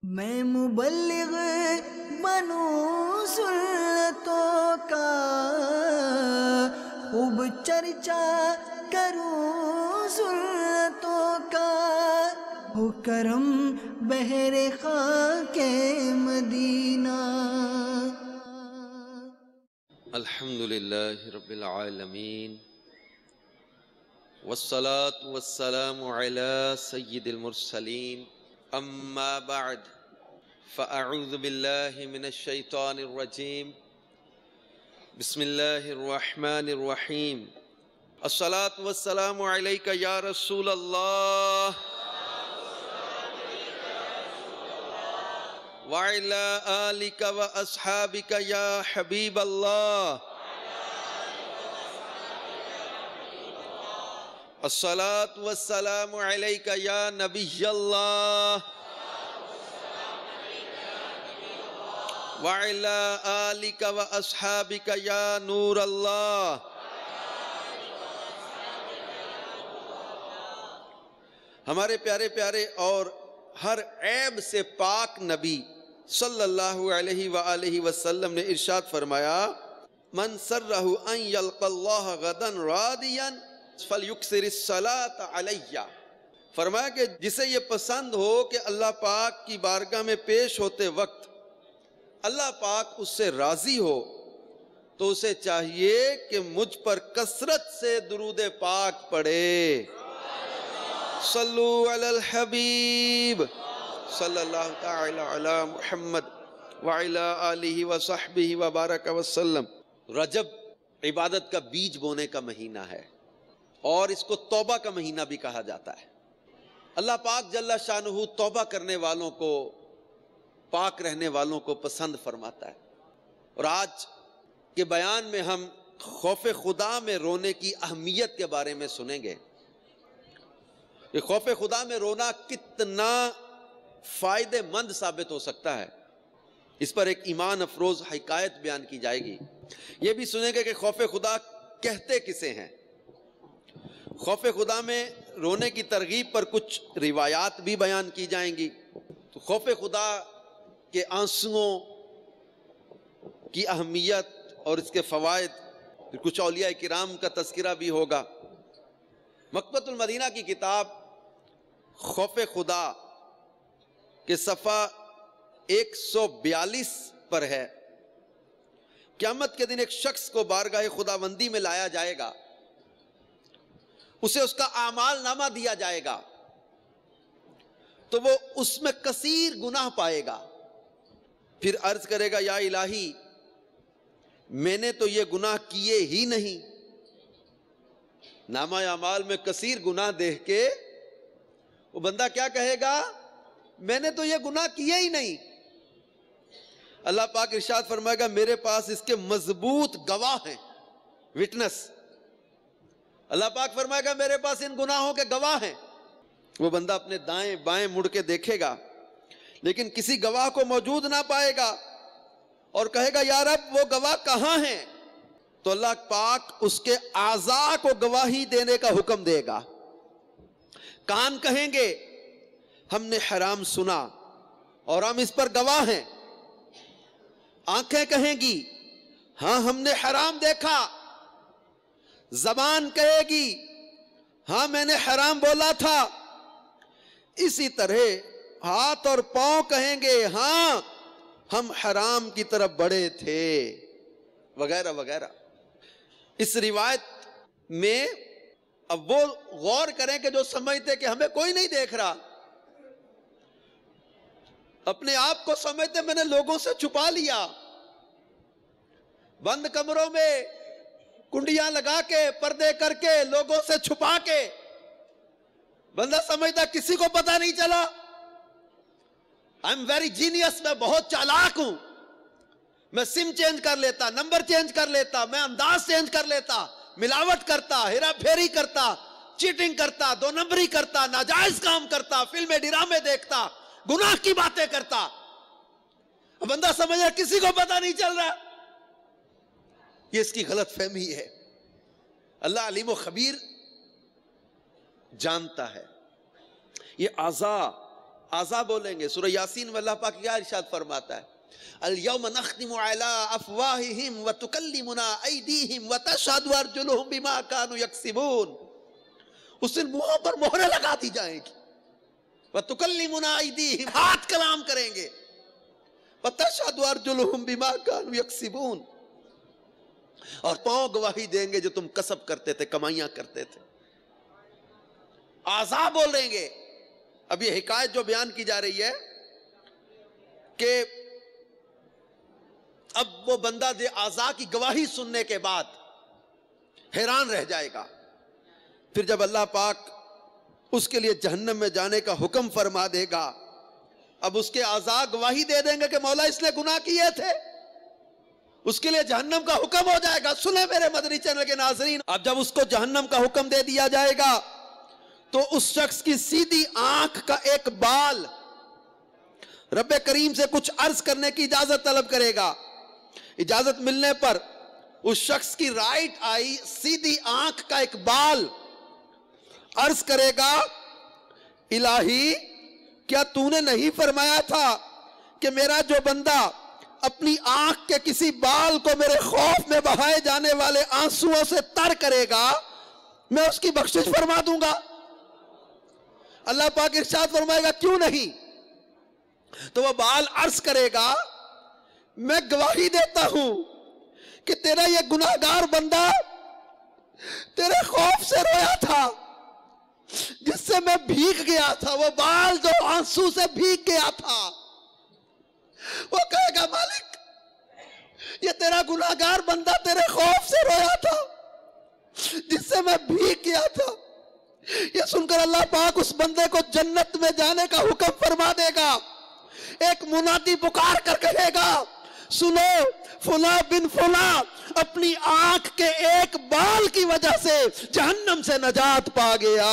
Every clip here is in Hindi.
मैं मुबल्लिग बनूं सुन्नतों का, खूब चर्चा करूं सुन्नतों का, हो करम बहरे खाके मदीना। अल्हम्दुलिल्लाहि रब्बिल आलमीन वस्सलातु वस्सलामु अला सय्यिदिल मुरसलीन अम्मा बअद फ़अऊज़ु बिल्लाहि मिनश शैतानिर रजीम बिस्मिल्लाहिर रहमानिर रहीम। अस्सलातु वस्सलामु अलैका या रसूल अल्लाह व अला आलिका व अस्हाबिका या हबीब अल्लाह। अस्सलातु वस्सलामु अलैका या नबी अल्लाह व अला आलिका व अस्हाबिका या नूर अल्लाह। हमारे प्यारे प्यारे और हर ऐब से पाक नबी सल्लल्लाहु अलैहि व आलिहि वसल्लम ने इरशाद फरमाया, मन सर्रहु अन यल्क़ल्लाह गदन रादियन फलयुक्सिरिस सलात अलैया। फरमाया कि जिसे ये पसंद हो कि अल्लाह पाक की बारगाह में पेश होते वक्त अल्लाह पाक उससे राजी हो, तो उसे चाहिए कि मुझ पर कसरत से दुरूद पाक पढ़े। सल्लु अलल हबीब सल्लल्लाहु तआला अला मुहम्मद व अला आलिहि व सहबिहि व बारक वसल्लम। रजब इबादत का बीज बोने का महीना है और इसको तौबा का महीना भी कहा जाता है। अल्लाह पाक जल्ला शानुहु तौबा करने वालों को, पाक रहने वालों को पसंद फरमाता है। और आज के बयान में हम खौफ खुदा में रोने की अहमियत के बारे में सुनेंगे। ये खौफ खुदा में रोना कितना फायदेमंद साबित हो सकता है, इस पर एक ईमान अफरोज हिकायत बयान की जाएगी। ये भी सुनेंगे कि खौफ खुदा कहते किसे हैं। खौफ खुदा में रोने की तरगीब पर कुछ रिवायात भी बयान की जाएंगी। तो खौफ खुदा के आंसुओं की अहमियत और इसके फ़वाइद, फिर कुछ औलिया किराम का तज़किरा भी होगा। मकबतुल मदीना की किताब खौफ खुदा के सफ़ा 142 पर है, क़यामत के दिन एक शख्स को बारगाह खुदाबंदी में लाया जाएगा, उसे उसका आमाल नामा दिया जाएगा, तो वो उसमें कसीर गुनाह पाएगा। फिर अर्ज करेगा, या इलाही मैंने तो ये गुनाह किए ही नहीं। नामा आमाल में कसीर गुनाह देख के वो बंदा क्या कहेगा, मैंने तो ये गुनाह किए ही नहीं। अल्लाह पाक इरशाद फरमाएगा, मेरे पास इसके मजबूत गवाह हैं, विटनेस। अल्लाह पाक फरमाएगा, मेरे पास इन गुनाहों के गवाह हैं। वो बंदा अपने दाएं बाएं मुड़ के देखेगा, लेकिन किसी गवाह को मौजूद ना पाएगा और कहेगा, या रब वो गवाह कहां हैं? तो अल्लाह पाक उसके आज़ा को गवाही देने का हुक्म देगा। कान कहेंगे, हमने हराम सुना और हम इस पर गवाह हैं। आंखें कहेंगी, हां हमने हराम देखा। ज़बान कहेगी, हां मैंने हराम बोला था। इसी तरह हाथ और पांव कहेंगे, हां हम हराम की तरफ बढ़े थे, वगैरह वगैरह। इस रिवायत में अब वो गौर करें कि जो समझते कि हमें कोई नहीं देख रहा, अपने आप को समझते मैंने लोगों से छुपा लिया, बंद कमरों में कुंडियां लगा के, पर्दे करके, लोगों से छुपा के, बंदा समझता किसी को पता नहीं चला। आई एम वेरी जीनियस, मैं बहुत चालाक हूं, मैं सिम चेंज कर लेता, नंबर चेंज कर लेता, मैं अंदाज चेंज कर लेता, मिलावट करता, हेरा फेरी करता, चीटिंग करता, दो नंबरी करता, नाजायज काम करता, फिल्में ड्रामे देखता, गुनाह की बातें करता। बंदा समझ रहा किसी को पता नहीं चल रहा। ये इसकी गलत फहमी है। अल्लाह अलीम व खबीर जानता है। ये आज़ा आज़ा बोलेंगे। सूरह यासीन में अल्लाह पाक क्या इरशाद फरमाता है, अल यौम नख्तिमु अला अफ़वाहिहिम व तुकल्लिमुना ऐदीहिम व तशहदु अर्जुलुहुम बिमा कानू यक्सिबून। उस दिन मुंहों पर मोहरें लगा दी जाएंगी। व तुकल्लिमुना ऐदीहिम, हाथ कलाम करेंगे, व तशहदु अर्जुलुहुम बिमा कानू यक्सिबून, और पांव गवाही देंगे जो तुम कसब करते थे, कमाइयां करते थे। आज़ा बोलेंगे। अब ये हिकायत जो बयान की जा रही है कि अब वो बंदा दे आज़ा की गवाही सुनने के बाद हैरान रह जाएगा। फिर जब अल्लाह पाक उसके लिए जहन्नम में जाने का हुक्म फरमा देगा, अब उसके आज़ा गवाही दे देंगे कि मौला इसने गुनाह किए थे, उसके लिए जहन्नम का हुक्म हो जाएगा। सुने मेरे मदनी चैनल के नाज़रीन, अब जब उसको जहन्नम का हुक्म दे दिया जाएगा तो उस शख्स की सीधी आंख का एक बाल रब्बे करीम से कुछ अर्ज करने की इजाजत तलब करेगा। इजाजत मिलने पर उस शख्स की राइट आई, सीधी आंख का एक बाल अर्ज करेगा, इलाही क्या तूने नहीं फरमाया था कि मेरा जो बंदा अपनी आंख के किसी बाल को मेरे खौफ में बहाए जाने वाले आंसुओं से तर करेगा, मैं उसकी बख्शिश फरमा दूंगा। अल्लाह पाक इरशाद फरमाएगा क्यों नहीं? तो वह बाल अर्ज करेगा, मैं गवाही देता हूं कि तेरा यह गुनाहगार बंदा तेरे खौफ से रोया था, जिससे मैं भीग गया था। वो बाल जो आंसू से भीग गया था, वो कहेगा मालिक ये तेरा गुनाहगार बंदा तेरे खौफ से रोया था, जिससे मैं भीग गया था। ये सुनकर अल्लाह पाक उस बंदे को जन्नत में जाने का हुक्म फरमा देगा। एक मुनादी पुकार कर कहेगा, सुनो फुला बिन फुला अपनी आंख के एक बाल की वजह से जहन्नम से नजात पा गया।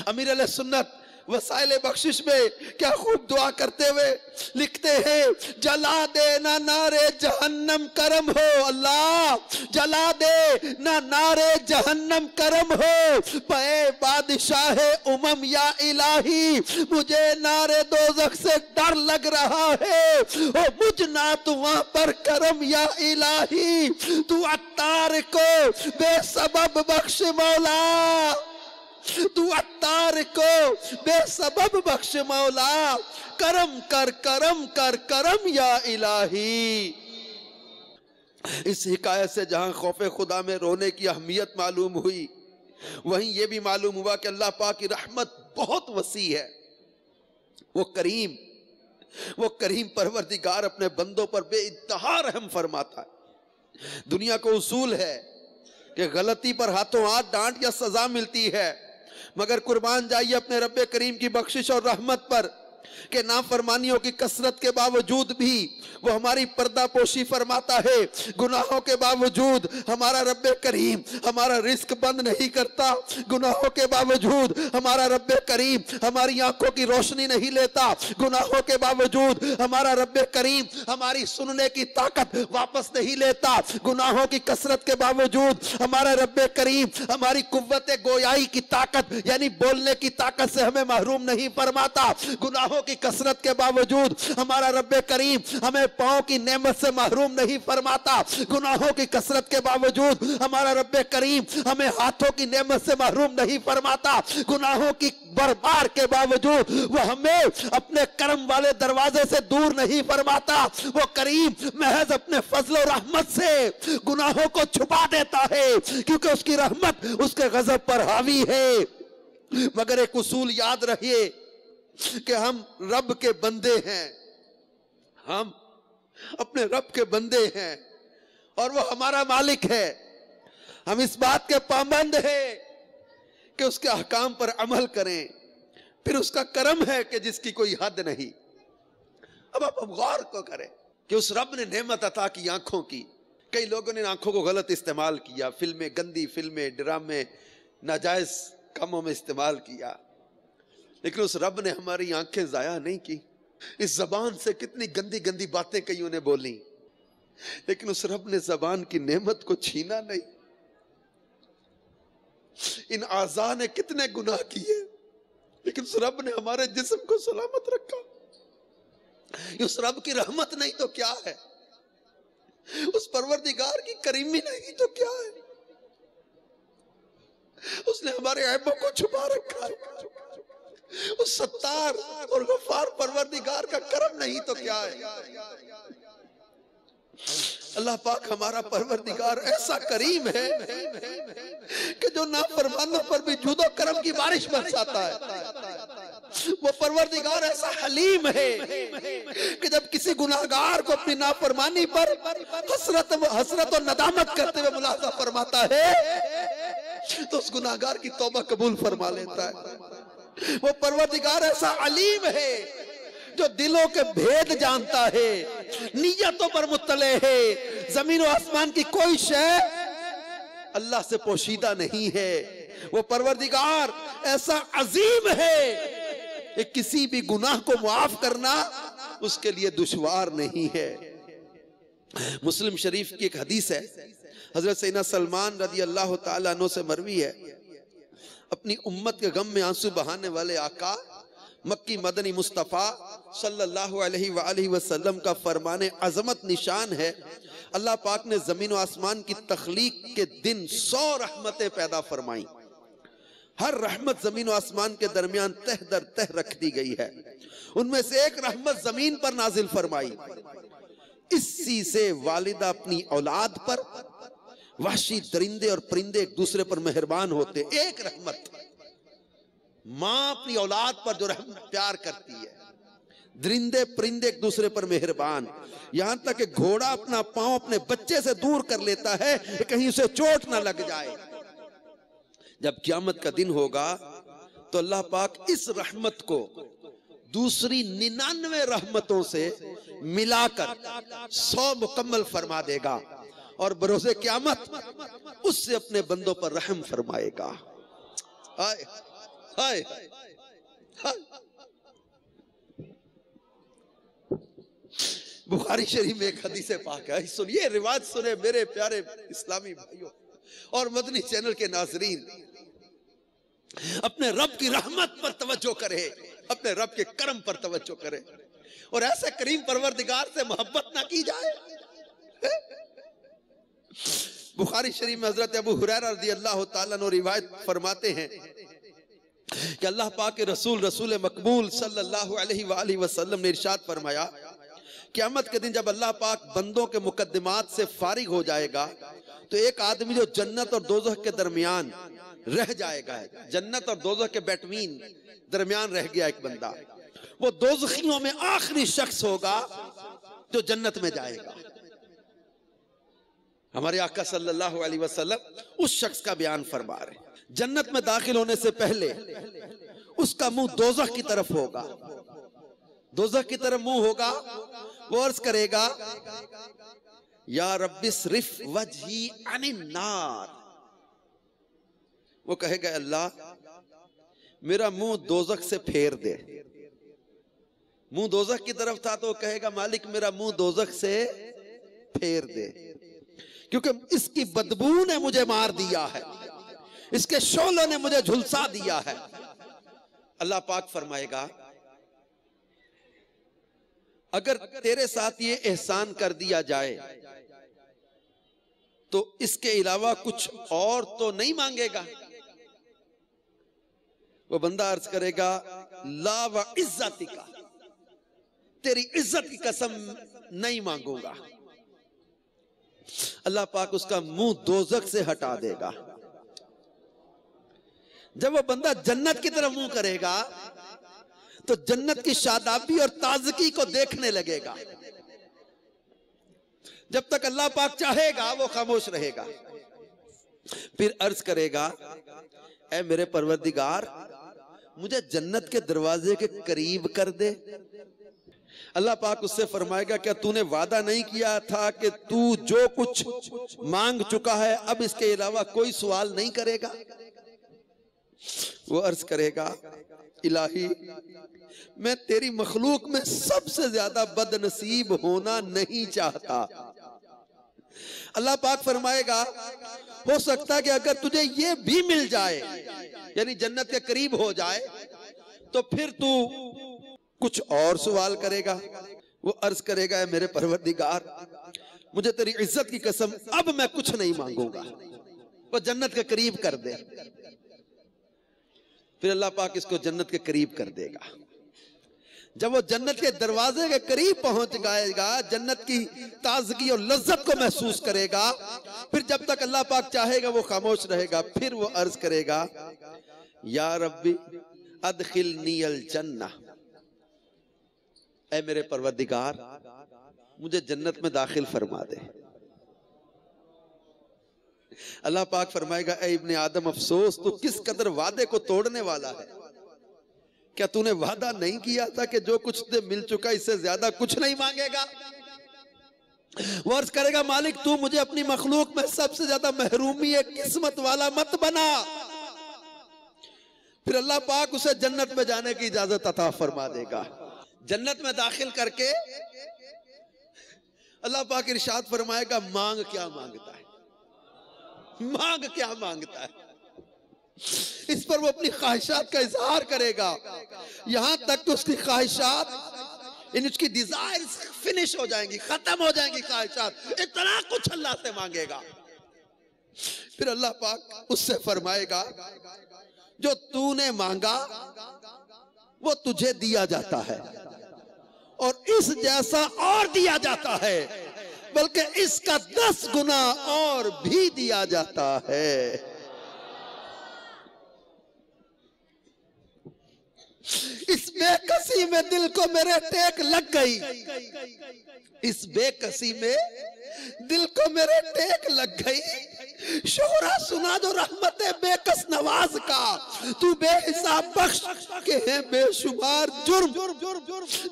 अमीर अहले सुन्नत वसाइले बख्शिश में क्या खूब दुआ करते हुए लिखते हैं, जला दे ना नारे जहन्नम करम हो, अल्लाह जला दे ना नारे जहन्नम करम हो, पे बादशाह उमम या इलाही मुझे नारे दोज़ख से डर लग रहा है, ओ मुझ ना तू वहां पर करम या इलाही, तू अत्तार को बेसबब बख्श मौला, तू अत्तार को बेसबब बख्श मौला, करम कर करम कर करम या इलाही। इस हिकायत से जहां खौफे खुदा में रोने की अहमियत मालूम हुई, वहीं यह भी मालूम हुआ कि अल्लाह पाक की रहमत बहुत वसी है। वो करीम परवरदिगार अपने बंदों पर बेइंतहा रहम फरमाता है। दुनिया को उसूल है कि गलती पर हाथों हाथ डांट या सजा मिलती है, मगर कुर्बान जाइए अपने रब्बे करीम की बख्शिश और रहमत पर कि नाफरमानियों की कसरत के बावजूद भी वो हमारी पर्दा पोशी फरमाता है। गुनाहों के बावजूद हमारा रब्बे करीम हमारा रिस्क बंद नहीं करता। गुनाहों के बावजूद हमारा रब्बे करीम हमारी आंखों की रोशनी नहीं लेता। गुनाहों के बावजूद हमारा रब्बे करीम हमारी सुनने की ताकत वापस नहीं लेता। गुनाहों की कसरत के बावजूद हमारा रब्बे करीम हमारी कुव्वत गोयाई की ताकत यानी बोलने की ताकत से हमें महरूम नहीं फरमाता। गुनाहों की कसरत के बावजूद हमारा रब्बे करीम हमें पांव की नेमत से महरूम नहीं फरमाता। गुनाहों की कसरत के बावजूद हमारा रब्बे करीम हमें हाथों की नेमत से महरूम नहीं फरमाता। गुनाहों की बरबार के बावजूद वो हमें अपने करम वाले दरवाजे से दूर नहीं फरमाता। वो करीम महज अपने फजल और रहमत से गुनाहों को छुपा देता है, क्योंकि उसकी रहमत उसके गजब पर हावी है। मगर एक उसूल याद रखिए कि हम रब के बंदे हैं, हम अपने रब के बंदे हैं और वो हमारा मालिक है। हम इस बात के पाबंद हैं कि उसके अहकाम पर अमल करें। फिर उसका करम है कि जिसकी कोई हद नहीं। अब आप गौर को करें कि उस रब ने नेमत अता की आंखों की। कई लोगों ने आंखों को गलत इस्तेमाल किया, फिल्में, गंदी फिल्में, ड्रामे, नाजायज कामों में इस्तेमाल किया। लेकिन उस रब ने हमारी आंखें जाया नहीं की। इस जबान से कितनी गंदी गंदी बातें कईयों ने बोली, लेकिन उस रब ने जबान की नेमत को छीना नहीं। इन आज़ा ने कितने गुनाह किए, लेकिन उस रब ने हमारे जिस्म को सलामत रखा। उस रब की रहमत नहीं तो क्या है, उस परवरदिगार की करीमी नहीं तो क्या है। उसने हमारे ऐबों को छुपा रखा है। उस सत्तार और गफ्फार परवरदिगार का करम नहीं तो क्या है। अल्लाह पाक हमारा परवरदिगार ऐसा करीम है कि जो नाफरमानों पर भी जुदो करम की बारिश बरसाता है। वो परवरदिगार ऐसा हलीम है कि जब किसी गुनाहगार को अपनी नाफरमानी पर हसरत और नदामत करते हुए मुलाजा फरमाता है तो उस गुनाहगार की तौबा कबूल फरमा लेता है। वो परवरदिगार ऐसा अलीम है जो दिलों के भेद जानता है, नीयतों पर मुत्तले है। जमीन और आसमान की कोई शय अल्लाह से पोशीदा नहीं है। वो परवरदिगार ऐसा अजीम है कि किसी भी गुनाह को माफ करना उसके लिए दुश्वार नहीं है। मुस्लिम शरीफ की एक हदीस है, हजरत सैयदना सलमान रज़ी अल्लाह तआला अन्हु से मरवी है, अपनी उम्मत के गम में आंसू बहाने वाले आका मक्की मदनी मुस्तफ़ा सल्लल्लाहु अलैहि वसल्लम का फरमाने अजमत निशान है। अल्लाह पाक ने जमीन और आसमान की तख्लीक के दिन 100 रहमतें पैदा फरमाई। हर रहमत जमीन और आसमान के दरमियान तह दर तह रख दी गई है। उनमें से एक रहमत जमीन पर नाजिल फरमाई। इसी से वालिदा अपनी औलाद पर, वहशी दरिंदे और परिंदे एक दूसरे पर मेहरबान होते। एक रहमत, मां अपनी औलाद पर जो प्यार करती है, दरिंदे परिंदे एक दूसरे पर मेहरबान, यहां तक कि घोड़ा अपना पांव अपने बच्चे से दूर कर लेता है कि कहीं उसे चोट ना लग जाए। जब क़यामत का दिन होगा तो अल्लाह पाक इस रहमत को दूसरी 99 रहमतों से मिलाकर 100 मुकम्मल फरमा देगा और बरोज़े क़यामत उससे अपने बंदों पर रहम फरमाएगा। हाय हाय हाय। बुखारी शरीफ में एक हदीस पाक है, सुनिए, रिवाज सुने मेरे प्यारे इस्लामी भाइयों और मदनी चैनल के नाजरीन। अपने रब की रहमत पर तवज्जो करे, अपने रब के करम पर तवज्जो करे और ऐसे करीम परवरदिगार से मोहब्बत ना की जाए। बुखारी शरीफ में हजरत अबू हुरैरा रज़ी अल्लाह तआला अन्हु रिवायत फरमाते हैं कि अल्लाह पाक के रसूल मकबूल सल्लल्लाहु अलैहि वसल्लम ने इरशाद फरमाया, क़यामत के दिन जब अल्लाह पाक बंदों के मुकद्दमात से फारिग हो जाएगा तो एक आदमी जो जन्नत और दोज़ख के दरमियान रह जाएगा, जन्नत और दोज़ख के बैटवीन दरमियान रह गया एक बंदा, वो दोज़खियों में आखिरी शख्स होगा जो जन्नत में जाएगा। हमारे आका सल्लल्लाहु अलैहि वसल्लम उस शख्स का बयान फरमा रहे। जन्नत में दाखिल होने से पहले उसका मुंह दोज़ख की तरफ होगा, दोज़ख की तरफ मुंह होगा। वो अर्ज करेगा, या रब्बी सिर्फ वजही अनिन नार। वो कहेगा, अल्लाह मेरा मुंह दोज़ख से फेर दे। मुंह दोज़ख की तरफ था तो वो कहेगा, मालिक मेरा मुंह दोज़ख से फेर दे, क्योंकि इसकी बदबू ने मुझे मार दिया है, इसके शोलों ने मुझे झुलसा दिया है। अल्लाह पाक फरमाएगा, अगर तेरे साथ ये एहसान कर दिया जाए तो इसके अलावा कुछ और तो नहीं मांगेगा। वो बंदा अर्ज करेगा, ला व इज्जतिका, तेरी इज्जत की कसम नहीं मांगूंगा। अल्लाह पाक उसका मुंह दोज़ख से हटा देगा। जब वो बंदा जन्नत की तरफ मुंह करेगा तो जन्नत की शादाबी और ताजगी को देखने लगेगा। जब तक अल्लाह पाक चाहेगा वो खामोश रहेगा। फिर अर्ज करेगा, ऐ मेरे परवरदिगार मुझे जन्नत के दरवाजे के करीब कर दे। अल्लाह पाक उससे फरमाएगा, क्या तूने वादा नहीं किया था कि तू जो कुछ मांग चुका है अब इसके अलावा कोई सवाल नहीं करेगा? वो अर्ज करेगा, इलाही मैं तेरी मखलूक में सबसे ज्यादा बदनसीब होना नहीं चाहता। अल्लाह पाक फरमाएगा, हो सकता है कि अगर तुझे ये भी मिल जाए, यानी जन्नत के करीब हो जाए, तो फिर तू कुछ और सवाल करेगा। वो अर्ज करेगा, मेरे परवरदिगार, मुझे तेरी इज्जत की कसम अब मैं कुछ नहीं मांगूंगा, वो जन्नत के करीब कर दे। फिर अल्लाह पाक इसको जन्नत के करीब कर देगा। जब वो जन्नत के दरवाजे के करीब पहुंच जाएगा, जन्नत की ताजगी और लज्जत को महसूस करेगा, फिर जब तक अल्लाह पाक चाहेगा वो खामोश रहेगा। फिर वो अर्ज करेगा, या रब्बी अदखिलनी अल जन्नह, ऐ मेरे परवरदिगार मुझे जन्नत में दाखिल फरमा दे। अल्लाह पाक फरमाएगा, ऐ इब्ने आदम अफसोस, तू किस कदर वादे को तोड़ने वाला है। क्या तूने वादा नहीं किया था कि जो कुछ तुझे मिल चुका इससे ज्यादा कुछ नहीं मांगेगा? वो अर्ज करेगा, मालिक तू मुझे अपनी मखलूक में सबसे ज्यादा महरूमी किस्मत वाला मत बना। फिर अल्लाह पाक उसे जन्नत में जाने की इजाजत अता फरमा देगा। जन्नत में दाखिल करके अल्लाह पाक इरशाद फरमाएगा, मांग क्या मांगता है, मांग क्या मांगता है। इस पर वो अपनी ख्वाहिशात का इजहार करेगा, यहां तक कि उसकी ख्वाहिशात, उसकी डिजायर्स फिनिश हो जाएंगी, खत्म हो जाएंगी ख्वाहिशात। इतना कुछ अल्लाह से मांगेगा। फिर अल्लाह पाक उससे फरमाएगा, जो तूने मांगा वो तुझे दिया जाता है, और इस जैसा और दिया जाता है, बल्कि इसका 10 गुना और भी दिया जाता है। इस बेकसी में दिल को मेरे टेक लग गई, इस बेकसी में दिल को मेरे टेक लग गई। शोहरा सुना दो रहमत बेकस नवाज का, तू बेहिसाब बख्श के है बेशुमार जुर्म,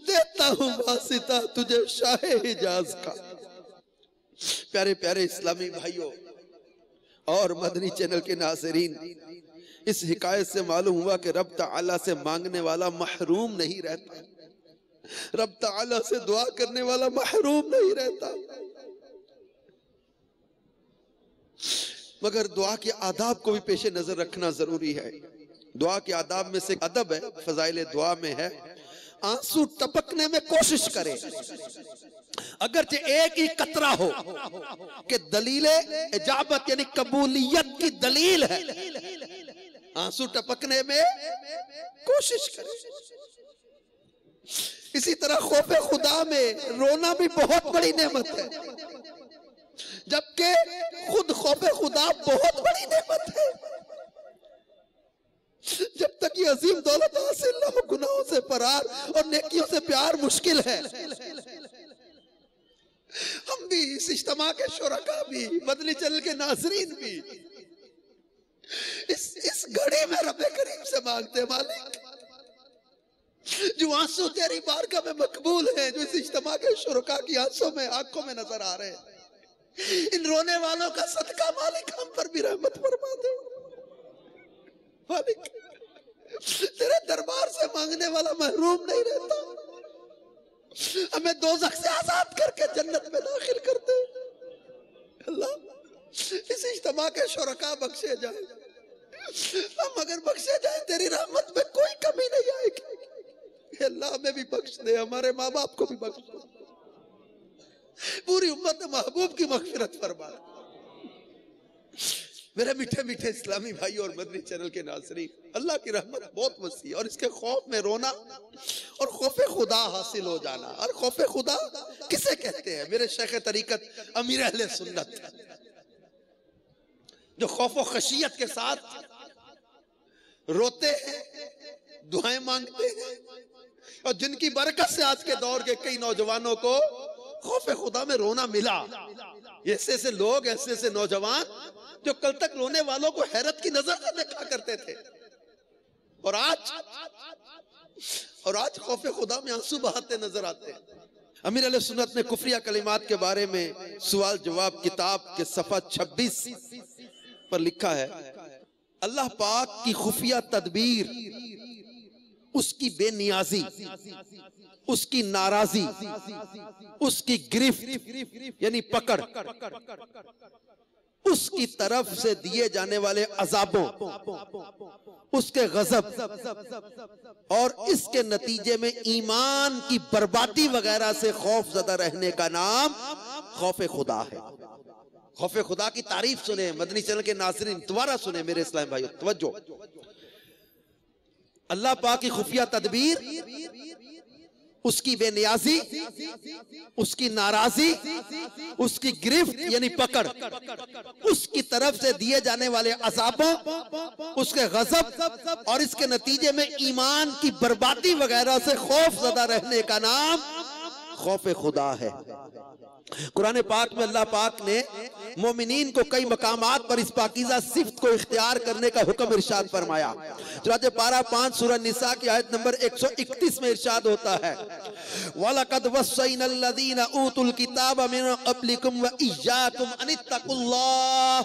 देता हूं वासिता तुझे शाहे हिजाज का। प्यारे प्यारे इस्लामी भाइयों और मदनी चैनल के नाज़रीन, इस हिकायत से मालूम हुआ कि रब ताला से मांगने वाला महरूम नहीं रहता, रब ताला से दुआ करने वाला महरूम नहीं रहता। मगर दुआ के आदाब को भी पेश नजर रखना जरूरी है। दुआ के आदाब में से अदब है, फजाइल दुआ में है, आंसू टपकने में कोशिश करे, अगरचे एक ही कतरा हो कि दलीले इजाबत यानी कबूलियत की दलील है, आंसू टपकने में कोशिश करे। इसी तरह खौफे खुदा में रोना भी बहुत बड़ी नेमत है, जबकि खुद खौफे खुदा बहुत बड़ी नेमत है। जब तक ये अजीम दौलत हासिल न हो, गुनाहों से फरार और नेकियों से प्यार मुश्किल है। हम भी, इस इज्तिमा के शुरका भी, मदनी चैनल के नाज़रीन भी इस घड़ी में रब्बे करीम से मांगते, मालिक जो आंसू तेरी बारगाह में मकबूल है, जो इस इज्तिमा के शुरका की आंखों में नजर आ रहे हैं, इन रोने वालों का सदका मालिक हम पर भी रहमत फरमा दे। मालिक तेरे दरबार से मांगने वाला महरूम नहीं रहता, हमें दोज़ख से आजाद करके जन्नत में दाखिल कर दे। अल्लाह इस इज्तिमा के शुरका बख्शे जाए, हम अगर बख्शे जाए तेरी रहमत में कोई कमी नहीं आएगी। अल्लाह हमें भी बख्श दे, हमारे माँ बाप को भी बख्श दे, पूरी उम्मत महबूब की मग़फ़िरत फरमा। मेरे मीठे मीठे इस्लामी भाई और मदनी चैनल के नाज़रीन, अल्लाह की रहमत बहुत वसी है, और इसके खौफ में रोना और खौफे खुदा हासिल हो जाना। और खौफे खुदा किसे कहते हैं? मेरे शेख तरीकत अमीर अहले सुन्नत, जो खौफ और खशियत के साथ रोते हैं, दुआएं मांगते हैं, और जिनकी बरकत से आज के दौर के कई नौजवानों को खौफ खुदा में रोना मिला। ऐसे ऐसे लोग, ऐसे ऐसे नौजवान जो कल तक रोने वालों को हैरत की नजर से देखा करते थे, और आज खौफ खुदा में आंसू बहाते नजर आते हैं। अमीर अहले सुन्नत ने कुफरिया कलिमात के बारे में सवाल जवाब किताब के सफा 26 पर लिखा है, अल्लाह पाक की खुफिया तदबीर, उसकी बेनियाजी, उसकी नाराजी, उसकी गिरफ्त यानी पकड़, उसकी तरफ से दिए जाने वाले अजाबों, उसके गजब और इसके नतीजे में ईमान की बर्बादी वगैरह से खौफ ज़दा रहने का नाम खौफ खुदा है। खौफ खुदा की तारीफ सुने मदनी चैनल के नाज़रीन, दोबारा सुने मेरे इस्लाम भाइयों, तवज्जो। अल्लाह पाक की खुफिया तदबीर, उसकी बेनियाजी, उसकी नाराजी, उसकी गिरफ्त यानी पकड़, उसकी तरफ से दिए जाने वाले अज़ाबों, उसके गजब और इसके नतीजे में ईमान की बर्बादी वगैरह से खौफ ज़दा रहने का नाम खौफ खुदा है। कुरान पाक में अल्लाह पाक ने मोमिनीन को कई मकामात पर इस पाकीज़ा सिफ्त को इख्तियार करने का हुक्म इरशाद फरमाया। चुनांचे पारा 5 सूरह निसा की आयत नंबर 131 में इरशाद होता है, वलक़द वस्सैनल लज़ीना ऊतुल किताब मिन क़ब्लिकुम व इय्याकुम अनित्तक़ुल्लाह।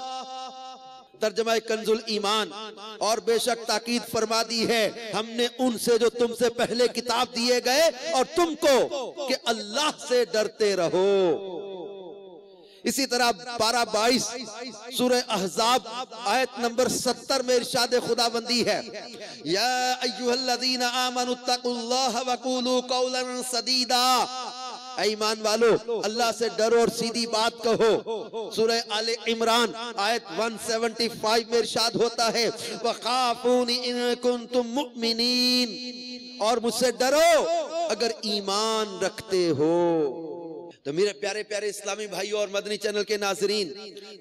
तर्जमा कंजुल ईमान, और बेशक ताकीद फरमा दी है हमने उनसे जो तुमसे पहले किताब दिए गए और तुमको कि अल्लाह से डरते रहो। इसी तरह पारा 22 सूरह अहज़ाब आयत नंबर 70 में इरशाद खुदाबंदी है, या अय्युहल्लज़ीना आमनुत्तक़ुल्लाह वक़ूलू क़ौलन सदीदा। ईमान वालो अल्लाह से डरो और सीधी बात कहो। सूरह आले इमरान आयत 175 में इरशाद होता है, वखाफूनी इन कुंतुम मुमिनीन, और मुझसे डरो अगर ईमान रखते हो। तो मेरे प्यारे प्यारे इस्लामी भाइयों और मदनी चैनल के नाजरीन,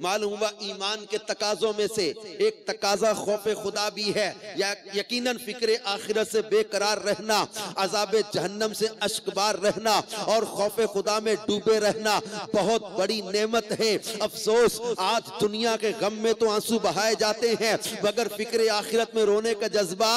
मालूम हुआ ईमान के तकाजों में से एक तकाजा खौफ खुदा भी है, या यकीनन फिक्र आखिरत से बेकरार रहना, अजाब जहन्नम से अश्कबार रहना और खौफ खुदा में डूबे रहना बहुत बड़ी नेमत है। अफसोस आज दुनिया के गम में तो आंसू बहाए जाते हैं, मगर फिक्र आखिरत में रोने का जज्बा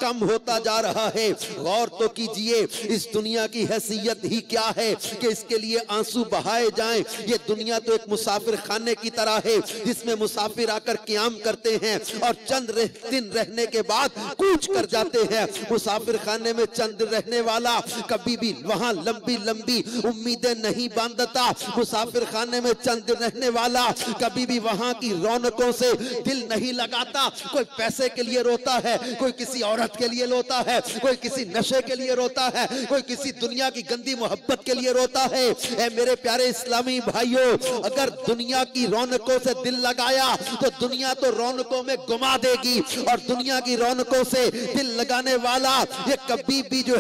कम होता जा रहा है। गौर तो कीजिए, इस दुनिया की हैसियत ही क्या है कि इसके लिए आंसू बहाए जाएं। ये दुनिया तो एक मुसाफिर खाने की तरह है, जिसमें मुसाफिर आकर क़याम करते हैं और चंद दिन रहने के बाद कूच कर जाते हैं। मुसाफिर खाने में चंद दिन रहने वाला कभी भी वहां लंबी लंबी उम्मीदें नहीं बांधता। मुसाफिर खाने में चंद दिन रहने वाला कभी भी वहां की रौनकों से दिल नहीं लगाता। कोई पैसे के लिए रोता है, कोई किसी औरत के लिए रोता है, कोई किसी नशे के लिए रोता है, कोई किसी दुनिया की गंदी मोहब्बत के लिए रोता है। ऐ मेरे प्यारे इस्लामी भाइयों, अगर दुनिया की रौनकों से दिल लगाया तो दुनिया तो रौनकों में गुमा देगी, और दुनिया की रौनकों से दिल लगाने वाला ये कभी भी जो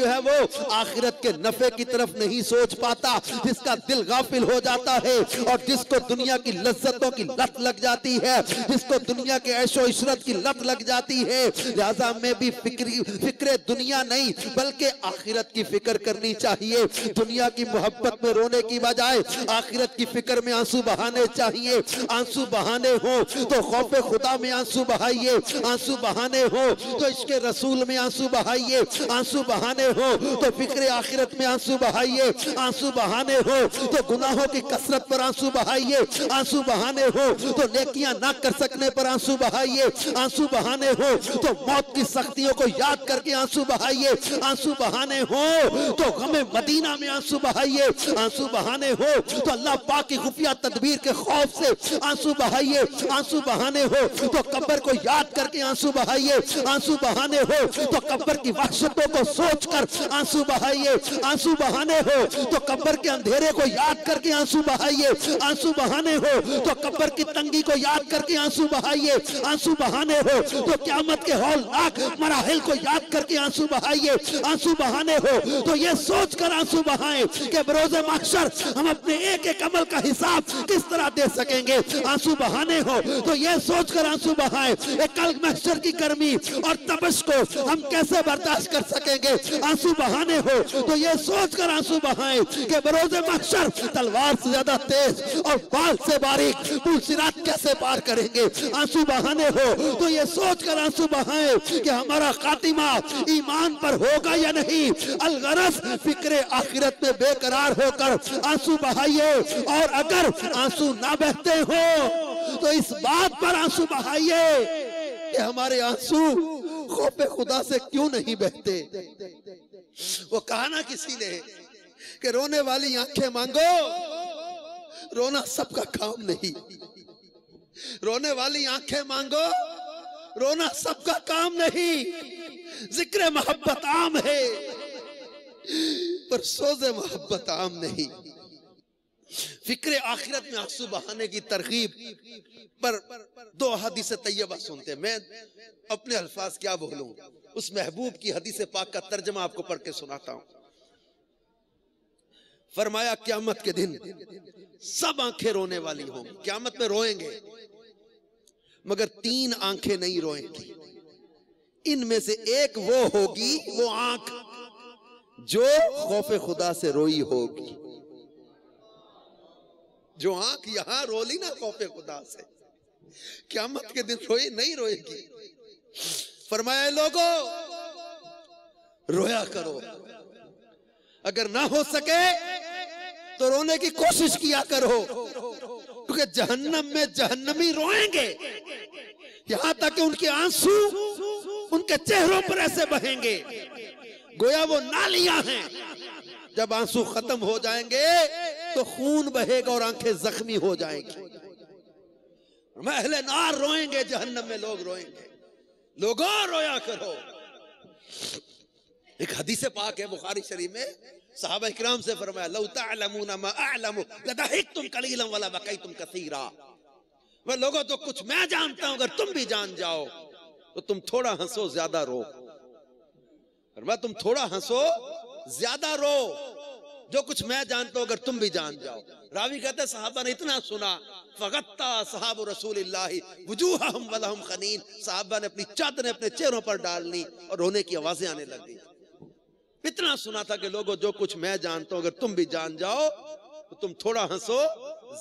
है वो आखिरत के नफे की तरफ नहीं सोच पाता। जिसका दिल गाफिल हो जाता है और जिसको दुनिया की लज्जतों की लत लग जाती है, जिसको दुनिया के ऐशो इशरत की लत लग जाती है, लिहाजा में भी फिक्र दुनिया नहीं बल्कि आखिरत की फिक्र करनी चाहिए। दुनिया की मोहब्बत में रोने की बजाय आखिरत की फिक्र में आंसू बहाने चाहिए। आंसू बहाने हो तो खौफ खुदा में आंसू बहाइए, आंसू बहाने हो तो इश्क रसूल में आंसू बहाइए, आंसू बहाने हो तो फिक्र आखिरत में आंसू बहाइए, आंसू बहाने हो तो गुनाहों की कसरत पर आंसू बहाइए, आंसू बहाने हो तो नेकियां ना कर सकने पर आंसू बहाइए, आंसू बहाने हो तो मौत की सख्तियों को याद करके आंसू बहाइए, आंसू बहाने हो तो गमे मदीना में आंसू बहाइए, आंसू बहाने हो तो अल्लाह पाक की खुफिया तदबीर के खौफ से आंसू बहाइए, आंसू बहाने हो तो कब्र को याद करके आंसू बहाइए, आंसू बहाने हो तो कब्र की वहशतों को सोचकर आंसू बहाइए, आंसू बहाने हो तो कब्र के अंधेरे को याद करके आंसू बहाइए, आंसू बहाने हो तो कब्र की तंगी को याद करके आंसू बहाइए, आंसू बहाने हो तो क़यामत के हौलनाक मराहिल को याद करके आंसू बहाइए, आंसू बहाने हो तो ये सोचकर आंसू बहाएं कि बरोज़े महशर हम अपने एक एक अमल का हिसाब किस तरह दे सकेंगे। आंसू बहाने हो तो ये सोचकर आंसू बहाएं कि कल महशर की गर्मी और तपश को हम कैसे बर्दाश्त कर सकेंगे। आंसू बहाने हो तो ये सोचकर आंसू बहाएं कि बरोज़े महशर तलवार से ज्यादा तेज और बाल से बारीक पुल सिरात कैसे पार करेंगे। आंसू बहाने हो तो ये सोचकर आंसू बहाएं कि हमारा खातिमा ईमान पर होगा या नहीं। अलगरज फिक्रे आखिरत में बेकरार होकर आंसू बहाइए, और अगर आंसू ना बहते हो तो इस बात पर आंसू बहाइए कि हमारे आंसू खौफ खुदा से क्यों नहीं बहते। वो कहा ना किसी ने कि रोने वाली आंखें मांगो रोना सबका काम नहीं। रोने वाली आंखें मांगो, रोना सबका काम नहीं। जिक्र मोहब्बत आम है पर सोज़े मोहब्बत आम नहीं। फिक्र आखिरत में आंसू बहाने की तरकीब पर दो हदीस तैयबा सुनते। मैं अपने अल्फाज क्या बोलूं, उस महबूब की हदीस पाक का तर्जमा आपको पढ़ के सुनाता हूं। फरमाया क़यामत के दिन सब आंखें रोने वाली होंगी, क़यामत में रोएंगे, मगर तीन आंखें नहीं रोएंगी। इनमें से एक वो होगी, वो आंख जो खौफे खुदा से रोई होगी। जो आंख यहां रोली ना खौफे खुदा से, क़यामत के दिन रोई नहीं रोएगी। फरमाया लोगों रोया करो, अगर ना हो सके तो रोने की कोशिश किया करो, क्योंकि जहन्नम में जहन्नमी रोएंगे, यहां तक कि उनके आंसू उनके चेहरों पर ऐसे बहेंगे गोया वो नालियां हैं। जब आंसू खत्म हो जाएंगे तो खून बहेगा और आंखें जख्मी हो जाएंगी। महले नार रोएंगे, जहन्नम में लोग रोएंगे। लोगों रोया करो। एक हदीस पाक है बुखारी शरीफ में, सहाबा इकराम से फरमाया लौ तअलमूना मा अअलमु लदहिकतुम कलीलन वला बकैतुम कसीरा। मैं लोगों तो कुछ मैं जानता हूं, अगर तुम भी जान जाओ तो तुम थोड़ा हंसो ज्यादा रो। फरमाया तुम थोड़ा हंसो ज्यादा रो, जो कुछ मैं जानता हूं अगर तुम भी जान जाओ। रावी कहते हैं सहाबा ने इतना सुना, फगत्ता सहाबु रसूलिल्लाहि वजूहहुम वलहुम खनीन। सहाबा ने अपनी चादरें अपने चेहरों पर डाल ली और रोने की आवाजें आने लगी। इतना सुना था कि लोगों जो कुछ मैं जानता हूं अगर तुम भी जान जाओ तो तुम थोड़ा हंसो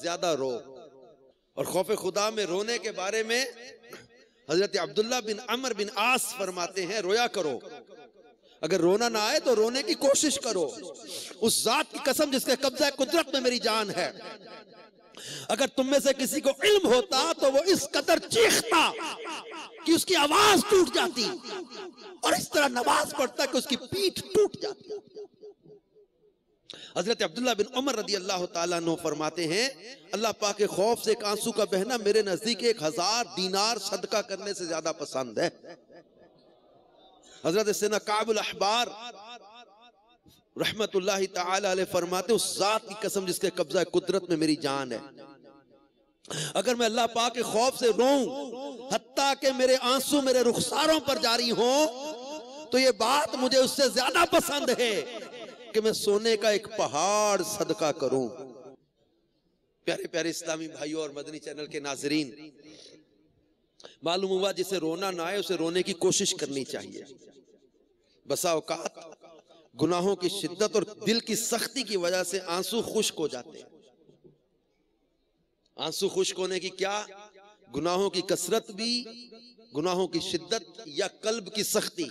ज्यादा रो। और खौफ खुदा में रोने के बारे में हजरत अब्दुल्ला बिन अमर बिन आस फरमाते हैं रोया करो, अगर रोना ना आए तो रोने की कोशिश करो। उस जात की कसम जिसके कब्जा कुदरत में मेरी जान है, अगर तुम में से किसी को इल्म होता तो वो इस कदर चीखता कि उसकी आवाज टूट जाती और इस तरह नमाज पढ़ता कि उसकी पीठ टूट जाती। हजरत अब्दुल्ला बिन उमर रदी अल्लाह ताला अन्हु फरमाते हैं अल्लाह पाक के खौफ से एक आंसू का बहना मेरे नजदीक 1000 दीनार सदका करने से ज्यादा पसंद है। हजरत सैयदना काबुल अहबार रहमतुल्लाहि ताला अलैह फरमाते उस जात की कसम जिसके कब्जा कुदरत में मेरी जान है, अगर मैं अल्लाह पाक के खौफ से रोऊं हत्ता कि मेरे आंसू मेरे रुखसारों पर जारी हो, तो ये बात मुझे उससे ज्यादा पसंद है कि मैं सोने का एक पहाड़ सदका करूं। प्यारे प्यारे इस्लामी भाइयों और मदनी चैनल के नाजरीन, मालूम हुआ जिसे रोना ना आए उसे रोने की कोशिश करनी चाहिए। बसा औकात गुनाहों की शिद्दत और दिल की सख्ती की वजह से आंसू खुश्क हो जाते हैं। आंसू खुश्क होने की क्या, गुनाहों की कसरत भी, गुनाहों की शिद्दत या कल्ब की सख्ती।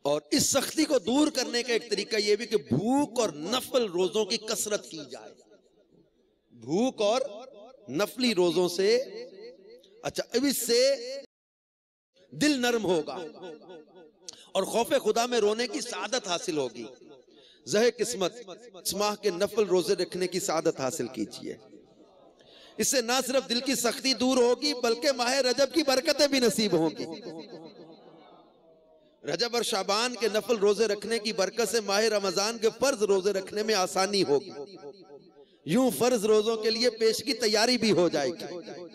और इस सख्ती को दूर करने का एक तरीका यह भी कि भूख और नफल रोजों की कसरत की जाए। भूख और नफली रोजों से, अच्छा अब इससे दिल नरम होगा और खौफे खुदा में रोने की सादत हासिल होगी। ज़हे किस्मत इस माह के नफल रोजे रखने की सादत हासिल कीजिए। इससे ना सिर्फ दिल की सख्ती दूर होगी बल्कि माह रजब की बरकतें भी नसीब होंगी। रजब और शाबान के नफल रोजे रखने की बरकत से माह रमजान के फर्ज रोजे रखने में आसानी होगी। यूं फर्ज रोजों के लिए पेश की तैयारी भी हो जाएगी।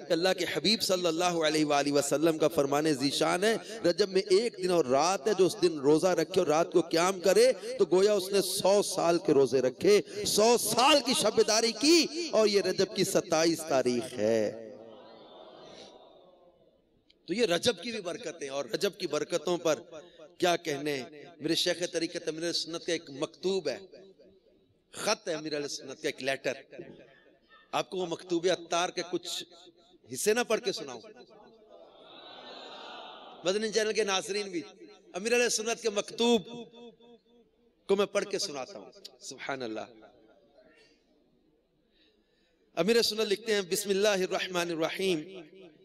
अल्लाह के हबीब सल्लल्लाहु अलैहि वसल्लम का फरमाने ज़ीशान है, रजब में एक दिन और रात है, जो उस दिन रोजा रखे और रात को क़याम करे तो गोया उसने 100 साल के रोजे रखे, 100 साल की शबेदारी की। और ये रजब की 27 तारीख है। तो ये रजब की भी बरकतें, और रजब की बरकतों पर क्या कहने। मेरे शेख तरीक़त अमीर सुन्नत का एक मकतूब है, खत है अमीर सुन्नत का, एक लेटर। आपको वो मकतूब अत्तार के कुछ हिस्से ना पढ़ के सुनाऊं। मदनी चैनल के नाज़रीन भी अमीर सुन्नत के मकतूब को मैं पढ़ के सुनाता हूं। सुभान अल्लाह। अमीर सुन्नत लिखते हैं बिस्मिल्लाहिर्रहमानिर्रहीम,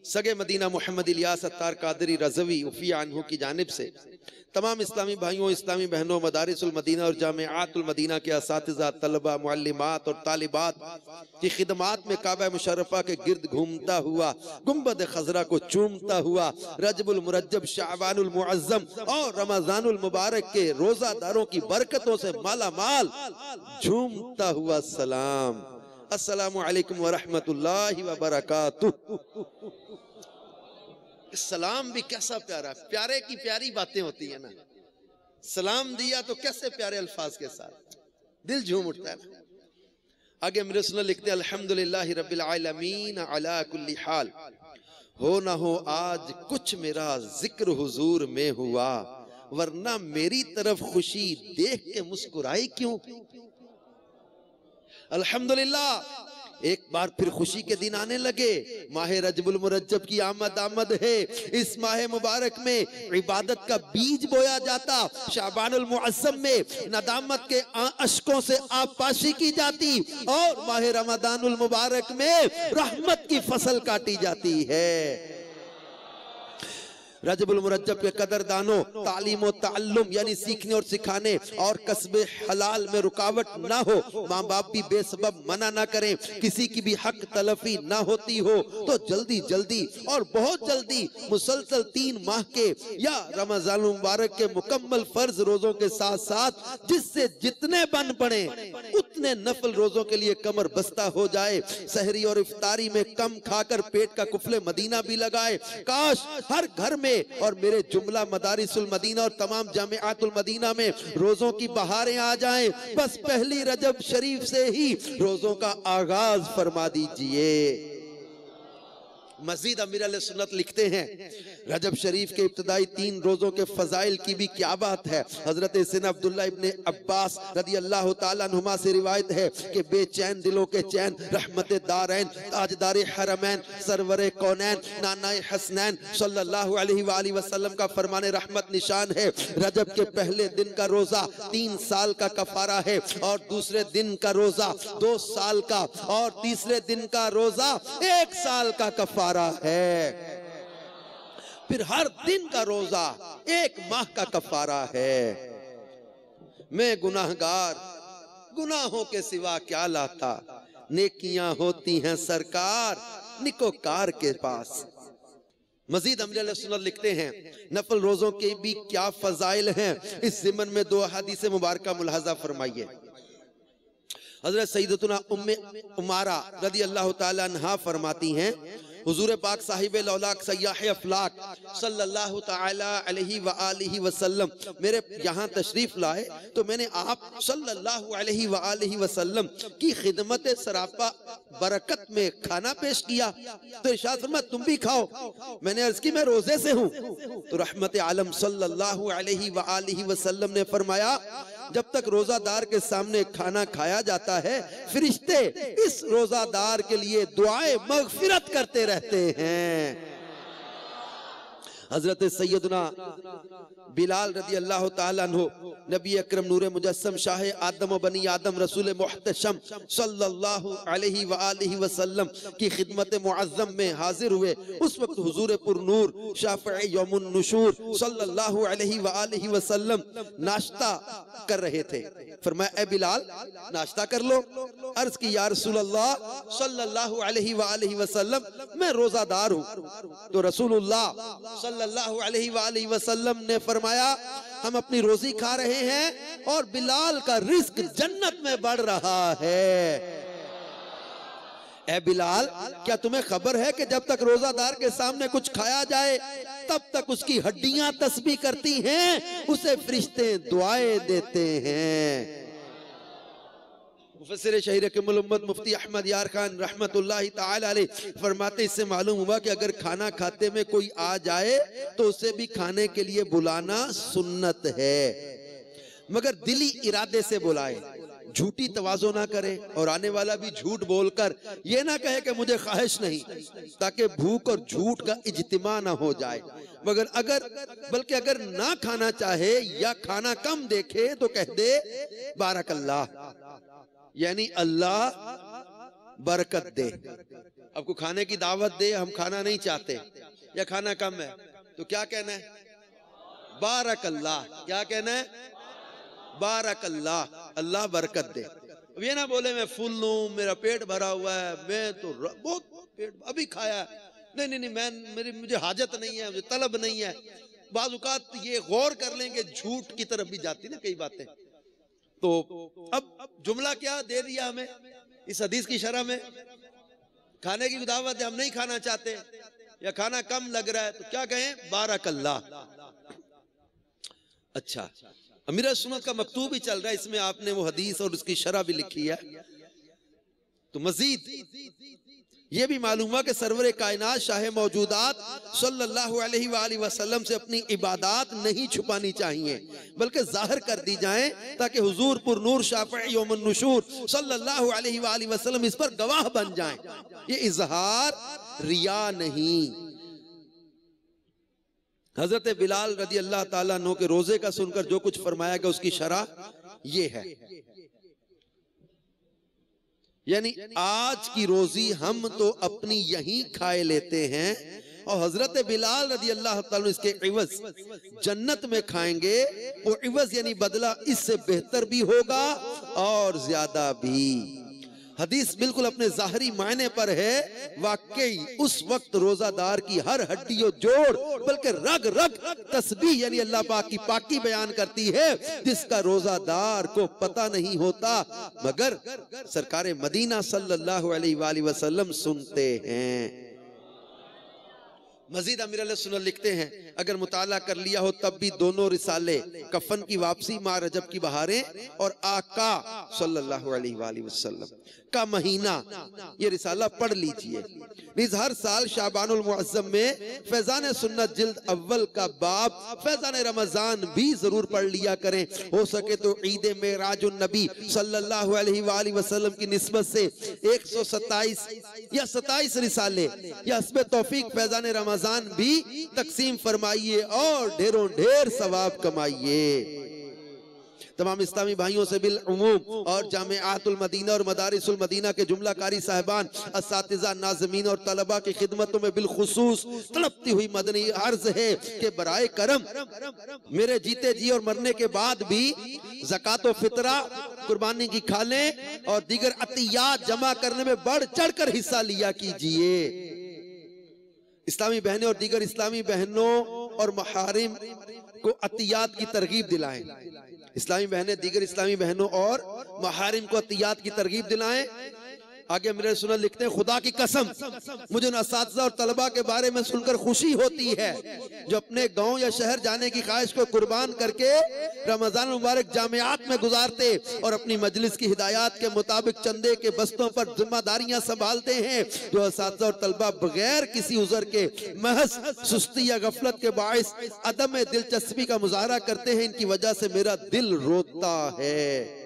सगे मदीना मोहम्मद इलियास अत्तार कादरी रज़वी उफ़िया अन्हु की जानिब से तमाम इस्लामी भाइयों, इस्लामी बहनों, मदारिसुल मदीना और जामिआतुल मदीना के असातिज़ा, तलबा, मुअल्लिमात और तालिबात की खिदमात में काबा मुशर्रफा के गिर्द घूमता हुआ, गुंबद खजरा को चूमता हुआ, रजबुल मुरज्जब, शाबानुल मुअज्जम और रमजानुल मुबारक के रोजादारों की बरकतों से माला माल झूमता हुआ सलाम, अस्सलामु अलैकुम व रहमतुल्लाहि व बरकातुहू। सलाम भी कैसा प्यारा, प्यारे की प्यारी बातें होती है ना। सलाम दिया तो कैसे प्यारे अल्फाज के साथ दिल झूम उठता है ना। आगे मेरे सुन लिखते हैं अल्हम्दुलिल्लाहि रब्बिल आलमीन अला कुल्ली हाल, हो ना हो आज कुछ मेरा जिक्र हुजूर में हुआ, वरना मेरी तरफ खुशी देख के मुस्कुराई क्यों। अल्हम्दुलिल्लाह, एक बार फिर खुशी के दिन आने लगे। माह रजबुल मुरज्जब की आमद है। इस माह मुबारक में इबादत का बीज बोया जाता, शाबानुल मुअज्जम में नदामत के अश्कों से आपाशी की जाती और माह रमजानुल मुबारक में रहमत की फसल काटी जाती है। रजबुल मुरज्जब के कदरदानों, तालीम और ताल्लुम यानी सीखने और सिखाने और कस्बे हलाल में रुकावट ना हो, माँ बाप भी बेसबब मना ना करें, किसी की भी हक तलफी ना होती हो तो जल्दी जल्दी और बहुत जल्दी मुसलसल 3 माह के या रमजान मुबारक के मुकम्मल फर्ज रोजों के साथ साथ जिससे जितने बन पड़े उतने नफल रोजों के लिए कमर बस्ता हो जाए। सहरी और इफ्तारी में कम खाकर पेट का कुफले मदीना भी लगाए। काश हर घर में और मेरे जुमला मदारिसुल मदीना और तमाम जामिआतुल मदीना में रोजों की बहारें आ जाएं। बस पहली रजब शरीफ से ही रोजों का आगाज फरमा दीजिए। मजीद अमीर अहले सुन्नत लिखते हैं रजब शरीफ के इब्तिदाई 3 रोजों के फजाइल की भी क्या बात है। हजरत सैयदना अब्दुल्लाह इब्ने अब्बास रदी अल्लाह ताला अन्हुमा से रिवायत है कि बेचैन दिलों के चैन, रहमत दारैन, ताजदार हरमैन, सरवरे कौनैन, नानाए हसनैन सल्लल्लाहु अलैहि वसल्लम का फरमाने रहमत निशान है। रजब के पहले दिन का रोजा 3 साल का कफारा है और दूसरे दिन का रोजा 2 साल का और तीसरे दिन का रोजा 1 साल का कफारा है। फिर हर दिन का रोजा 1 माह का कफारा है। मैं गुनाहगार गुनाहों के सिवा क्या लाता, नेकियां होती हैं सरकार निकोकार के पास। मजीद अमीर सुन्नत लिखते हैं नफल रोजों के भी क्या फजाइल हैं। इस ज़िमन में 2 हदीस मुबारका मुलाहजा फरमाइए। हजरत सैयदतुना उम्मे उमारा रदी अल्लाह ताला अन्हा फरमाती हैं हुजूर पाक साहिब लौलाक सयाह अफलाक सल्लल्लाहु ताला अलैहि व आलिहि वसल्लम मेरे यहाँ तशरीफ लाए तो मैंने आप सल्लल्लाहु अलैहि व आलिहि वसल्लम की खिदमत सरापा बरकत में खाना पेश किया तो इरशाद फरमाया तुम भी खाओ। मैंने अर्ज की मैं रोजे से हूँ तो रहमत आलम सल्लल्लाहु अलैहि व आलिहि वसल्लम ने फरमाया जब तक रोजादार के सामने खाना खाया जाता है फरिश्ते इस रोजादार के लिए दुआए मगफिरत करते रहते हैं। हजरत सैयदना बिलाल रदी अल्लाह ताला अन्हु नबी अकरम नूरे मुजस्सम शाह आदम व बनी आदम रसूल मुहतशम सल्लल्लाहु अलैहि व आलिहि वसल्लम की खिदमत मुअज्जम में हाजिर हुए। उस वक्त हुजूर पुर नूर शाफ़ई यौमुन नुशूर सल्लल्लाहु अलैहि व आलिहि वसल्लम नाश्ता कर रहे थे। फरमाया ए बिलाल नाश्ता कर लो। अर्ज की या रसूल अल्लाह सल्लल्लाहु अलैहि व आलिहि वसल्लम मैं रोजादार हूँ। तो रसूलुल्लाह सल्लल्लाहु अलैहि व आलिहि वसल्लम ने फरमाया हम अपनी रोजी खा रहे हैं और बिलाल का रिस्क जन्नत में बढ़ रहा है। ए बिलाल क्या तुम्हें खबर है कि जब तक रोजादार के सामने कुछ खाया जाए तब तक उसकी हड्डियां तस्बीह करती हैं, उसे फरिश्ते दुआएं देते हैं। मुफस्सिर शहीर किमुल उम्मत मुफ्ती अहमद यार खान रहमतुल्लाहि ताला अलैह फरमाते इससे मालूम हुआ कि अगर खाना खाते में कोई आ जाए तो उसे भी खाने के लिए बुलाना सुन्नत है, मगर दिली इरादे से बुलाए, झूठी तवाज़ो ना करे और आने वाला भी झूठ बोलकर ये ना कहे कि मुझे ख्वाहिश नहीं, ताकि भूख और झूठ का इज्तिमा ना हो जाए। मगर बल्कि अगर ना खाना चाहे या खाना कम देखे तो कह दे बारकल्लाह, यानी अल्लाह बरकत दे। आपको खाने की दावत दे, हम खाना नहीं चाहते या खाना कम है, तो क्या कहना है? बारक अल्लाह। क्या कहना है? बारक अल्लाह, अल्लाह बरकत दे। अब ये ना बोले मैं फुल हूं, मेरा पेट भरा हुआ है, मैं तो बहुत पेट अभी खाया, नहीं नहीं नहीं, मैं मुझे हाजत नहीं है, मुझे तलब नहीं है। बाज़ औक़ात ये गौर कर लेंगे, झूठ की तरफ भी जाती ना कई बातें। तो अब जुमला क्या दे दिया हमें इस हदीस की शरह में? खाने की दावत है, हम नहीं खाना चाहते या खाना कम लग रहा है, तो क्या कहें? बारक अल्लाह। अच्छा, अमीर सुन्नत का मकतूब ही चल रहा है, इसमें आपने वो हदीस और उसकी शरह भी लिखी है। तो मजीद ये भी मालूम हुआ कि सरवर कायनात शाह मौजूदात सल्लल्लाहु अलैहि वसल्लम से अपनी इबादत नहीं छुपानी चाहिए, बल्कि जाहिर कर दी जाए, ताकि हुजूर पुर नूर शाफ़ई यौमुन नुशूर सल्लल्लाहु अलैहि वसल्लम इस पर गवाह बन जाएं। ये इजहार रिया नहीं। हजरत बिलाल रजी अल्लाह ताला अन्हु के रोजे का सुनकर जो कुछ फरमाया गया उसकी शरह ये है, यानी आज की रोजी हम तो अपनी यहीं खाए लेते हैं और हजरत बिलाल रजी अल्लाह ताला इसके इवज जन्नत में खाएंगे। वो इवज यानी बदला इससे बेहतर भी होगा और ज्यादा भी। हदीस बिल्कुल अपने जाहरी मायने पर है। वाकई उस वक्त रोजादार की हर हड्डी और जोड़ बल्कि रग रग तस्बीह यानी अल्लाह पाक की पाकी बयान करती है, जिसका रोजादार को पता नहीं होता, मगर सरकार मदीना सल्लल्लाहु अलैहि वसल्लम सुनते हैं। मजीद अमीर सुन्नत लिखते हैं, अगर मुताला कर लिया हो तब भी दोनों रिसाले, कफन की वापसी, माह रजब की बहारें और आका सल्लल्लाहु अलैहि वसल्लम का महीना, ये रिसाला पढ़ लीजिए। हर साल शाबानुल मुअज्जम में फैजान सुन्नत जिल्द अव्वल का बाब फैजान रमजान भी जरूर पढ़ लिया करें। हो सके तो ईद मेराजुन नबी सल्लल्लाहु अलैहि वसल्लम की निस्बत से 127 या 27 रिसाले या हस्बे तौफीक फैजान रमजान भी तकसीम फरमाइए और ढेरों ढेर सवाब कमाइए। तमाम इस्लामी भाइयों से बिल उमूम और जामिआतुल मदीना और मदारिसुल मदीना के जुमला कारी साहिबान, असातिज़ा, नाज़मीन और तलबा की खिदमतों में बिलखुसूस तड़पती हुई मदनी अर्ज है कि बराए करम मेरे जीते जी और मरने के बाद भी ज़कात व फितरा, कुर्बानी की खालें और दीगर अतियात जमा करने में बढ़ चढ़ कर हिस्सा लिया कीजिए। इस्लामी बहनें और दीगर इस्लामी बहनों और महारिम को अतियात की तरगीब दिलाएं। इस्लामी बहनें दीगर इस्लामी बहनों और महारिम को अतियात की तरगीब दिलाएं। आगे मेरे सुन्नत लिखते हैं, खुदा की कसम मुझे उन असातिज़ा और तलबा के बारे में सुनकर खुशी होती है जो अपने गांव या शहर जाने की ख्वाहिश को कुर्बान करके रमजान मुबारक जामियात में गुजारते और अपनी मजलिस की हिदायत के मुताबिक चंदे के बस्तों पर जिम्मेदारियां संभालते हैं। जो असातिज़ा और तलबा बगैर किसी उज़र के महज सुस्ती या गफलत के बाइस अदम दिलचस्पी का मुजाहरा करते हैं, इनकी वजह से मेरा दिल रोता है।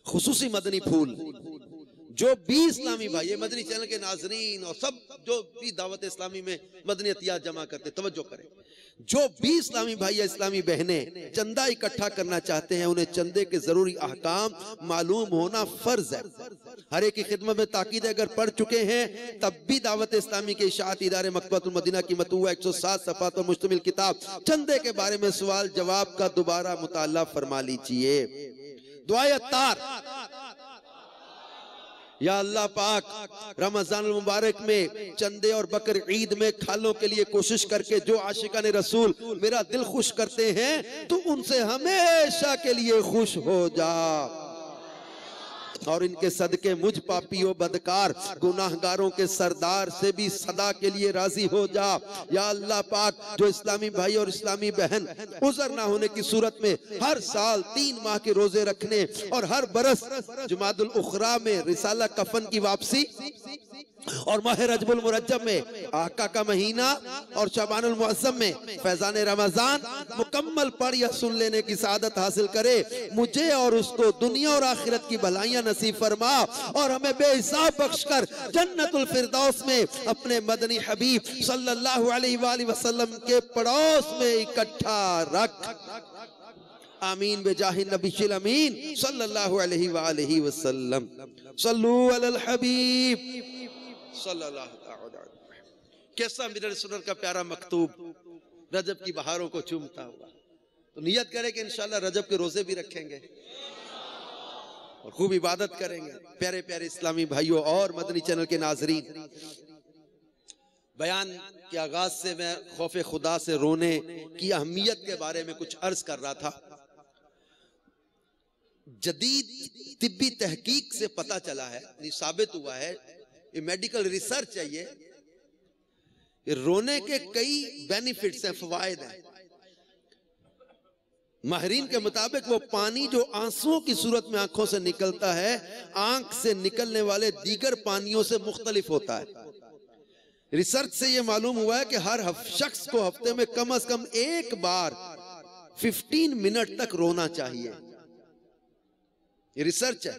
खुसूसी मदनी फूल जो भी इस्लामी भाई, ये मदनी चैनल के नाजरीन और सब जो भी दावत इस्लामी में मदनी अतियात जमा करते, तवज्जो करें, जो भी इस्लामी भाई या इस्लामी बहनें चंदा इकट्ठा करना चाहते हैं, उन्हें चंदे के जरूरी अहकाम मालूम होना फर्ज है। हर एक की खिदमत में ताकीद अगर पढ़ चुके हैं तब भी दावत इस्लामी के इशाअत इदारे मकतबतुल मदीना की मतुआ 107 सफ़ात पर मुश्तमिल किताब चंदे के बारे में सवाल जवाब का दोबारा मुताला फरमा लीजिए। दुआए तार, या अल्लाह पाक रमजान मुबारक में चंदे और बकर ईद में खालों के लिए कोशिश करके जो आशिकाने रसूल मेरा दिल खुश करते हैं, तो उनसे हमेशा के लिए खुश हो जा और इनके सदके मुझ पापियों बदकार गुनाहगारों के सरदार से भी सदा के लिए राजी हो जा। या अल्लाह पाक जो इस्लामी भाई और इस्लामी बहन उज़र ना होने की सूरत में हर साल 3 माह के रोजे रखने और हर बरस जुमादुल उखरा में रिसाला कफन की वापसी और माह रजबुल मुरज्जब में आका का महीना और शबानुल मुअज्जम में फैजान रमजान मुकम्मल पढ़ या सुन लेने की सादत हासिल करे, मुझे और उसको दुनिया और आखिरत की भलाइयां नसीब फरमा और हमें बेहिसाब बख्श कर जन्नतुल फिरदौस में अपने मदनी हबीब सल्लल्लाहु अलैहि वसल्लम के पड़ोस में इकट्ठा रख। आमीन बेजाहि नबीशिल अमीन सल्लल्लाहु अलैहि वआलिहि वसल्लम। सल्लू अलल हबीब सल्लल्लाहु अलैहि वसल्लम। कैसा मिरर सुनर का प्यारा मकतूब रजब की बहारों को चूमता हुआ। तो नियत करें कि इंशाल्लाह रजब के रोजे भी रखेंगे और खूब इबादत करेंगे। प्यारे प्यारे इस्लामी भाइयों और मदनी चैनल के नाजरीन, बयान के आगाज से मैं खौफ खुदा से रोने की अहमियत के बारे में कुछ अर्ज कर रहा था। जदीद तिब्बी तहकीक से पता चला है, साबित हुआ है, ये मेडिकल रिसर्च है, ये रोने के कई बेनिफिट्स हैं, फवायद हैं। माहिरीन के मुताबिक वो पानी जो आंसुओं की सूरत में आंखों से निकलता है, आंख से निकलने वाले दीगर पानियों से मुख्तलिफ होता है। रिसर्च से ये मालूम हुआ है कि हर शख्स को हफ्ते में कम से कम एक बार 15 मिनट तक रोना चाहिए। ये रिसर्च है।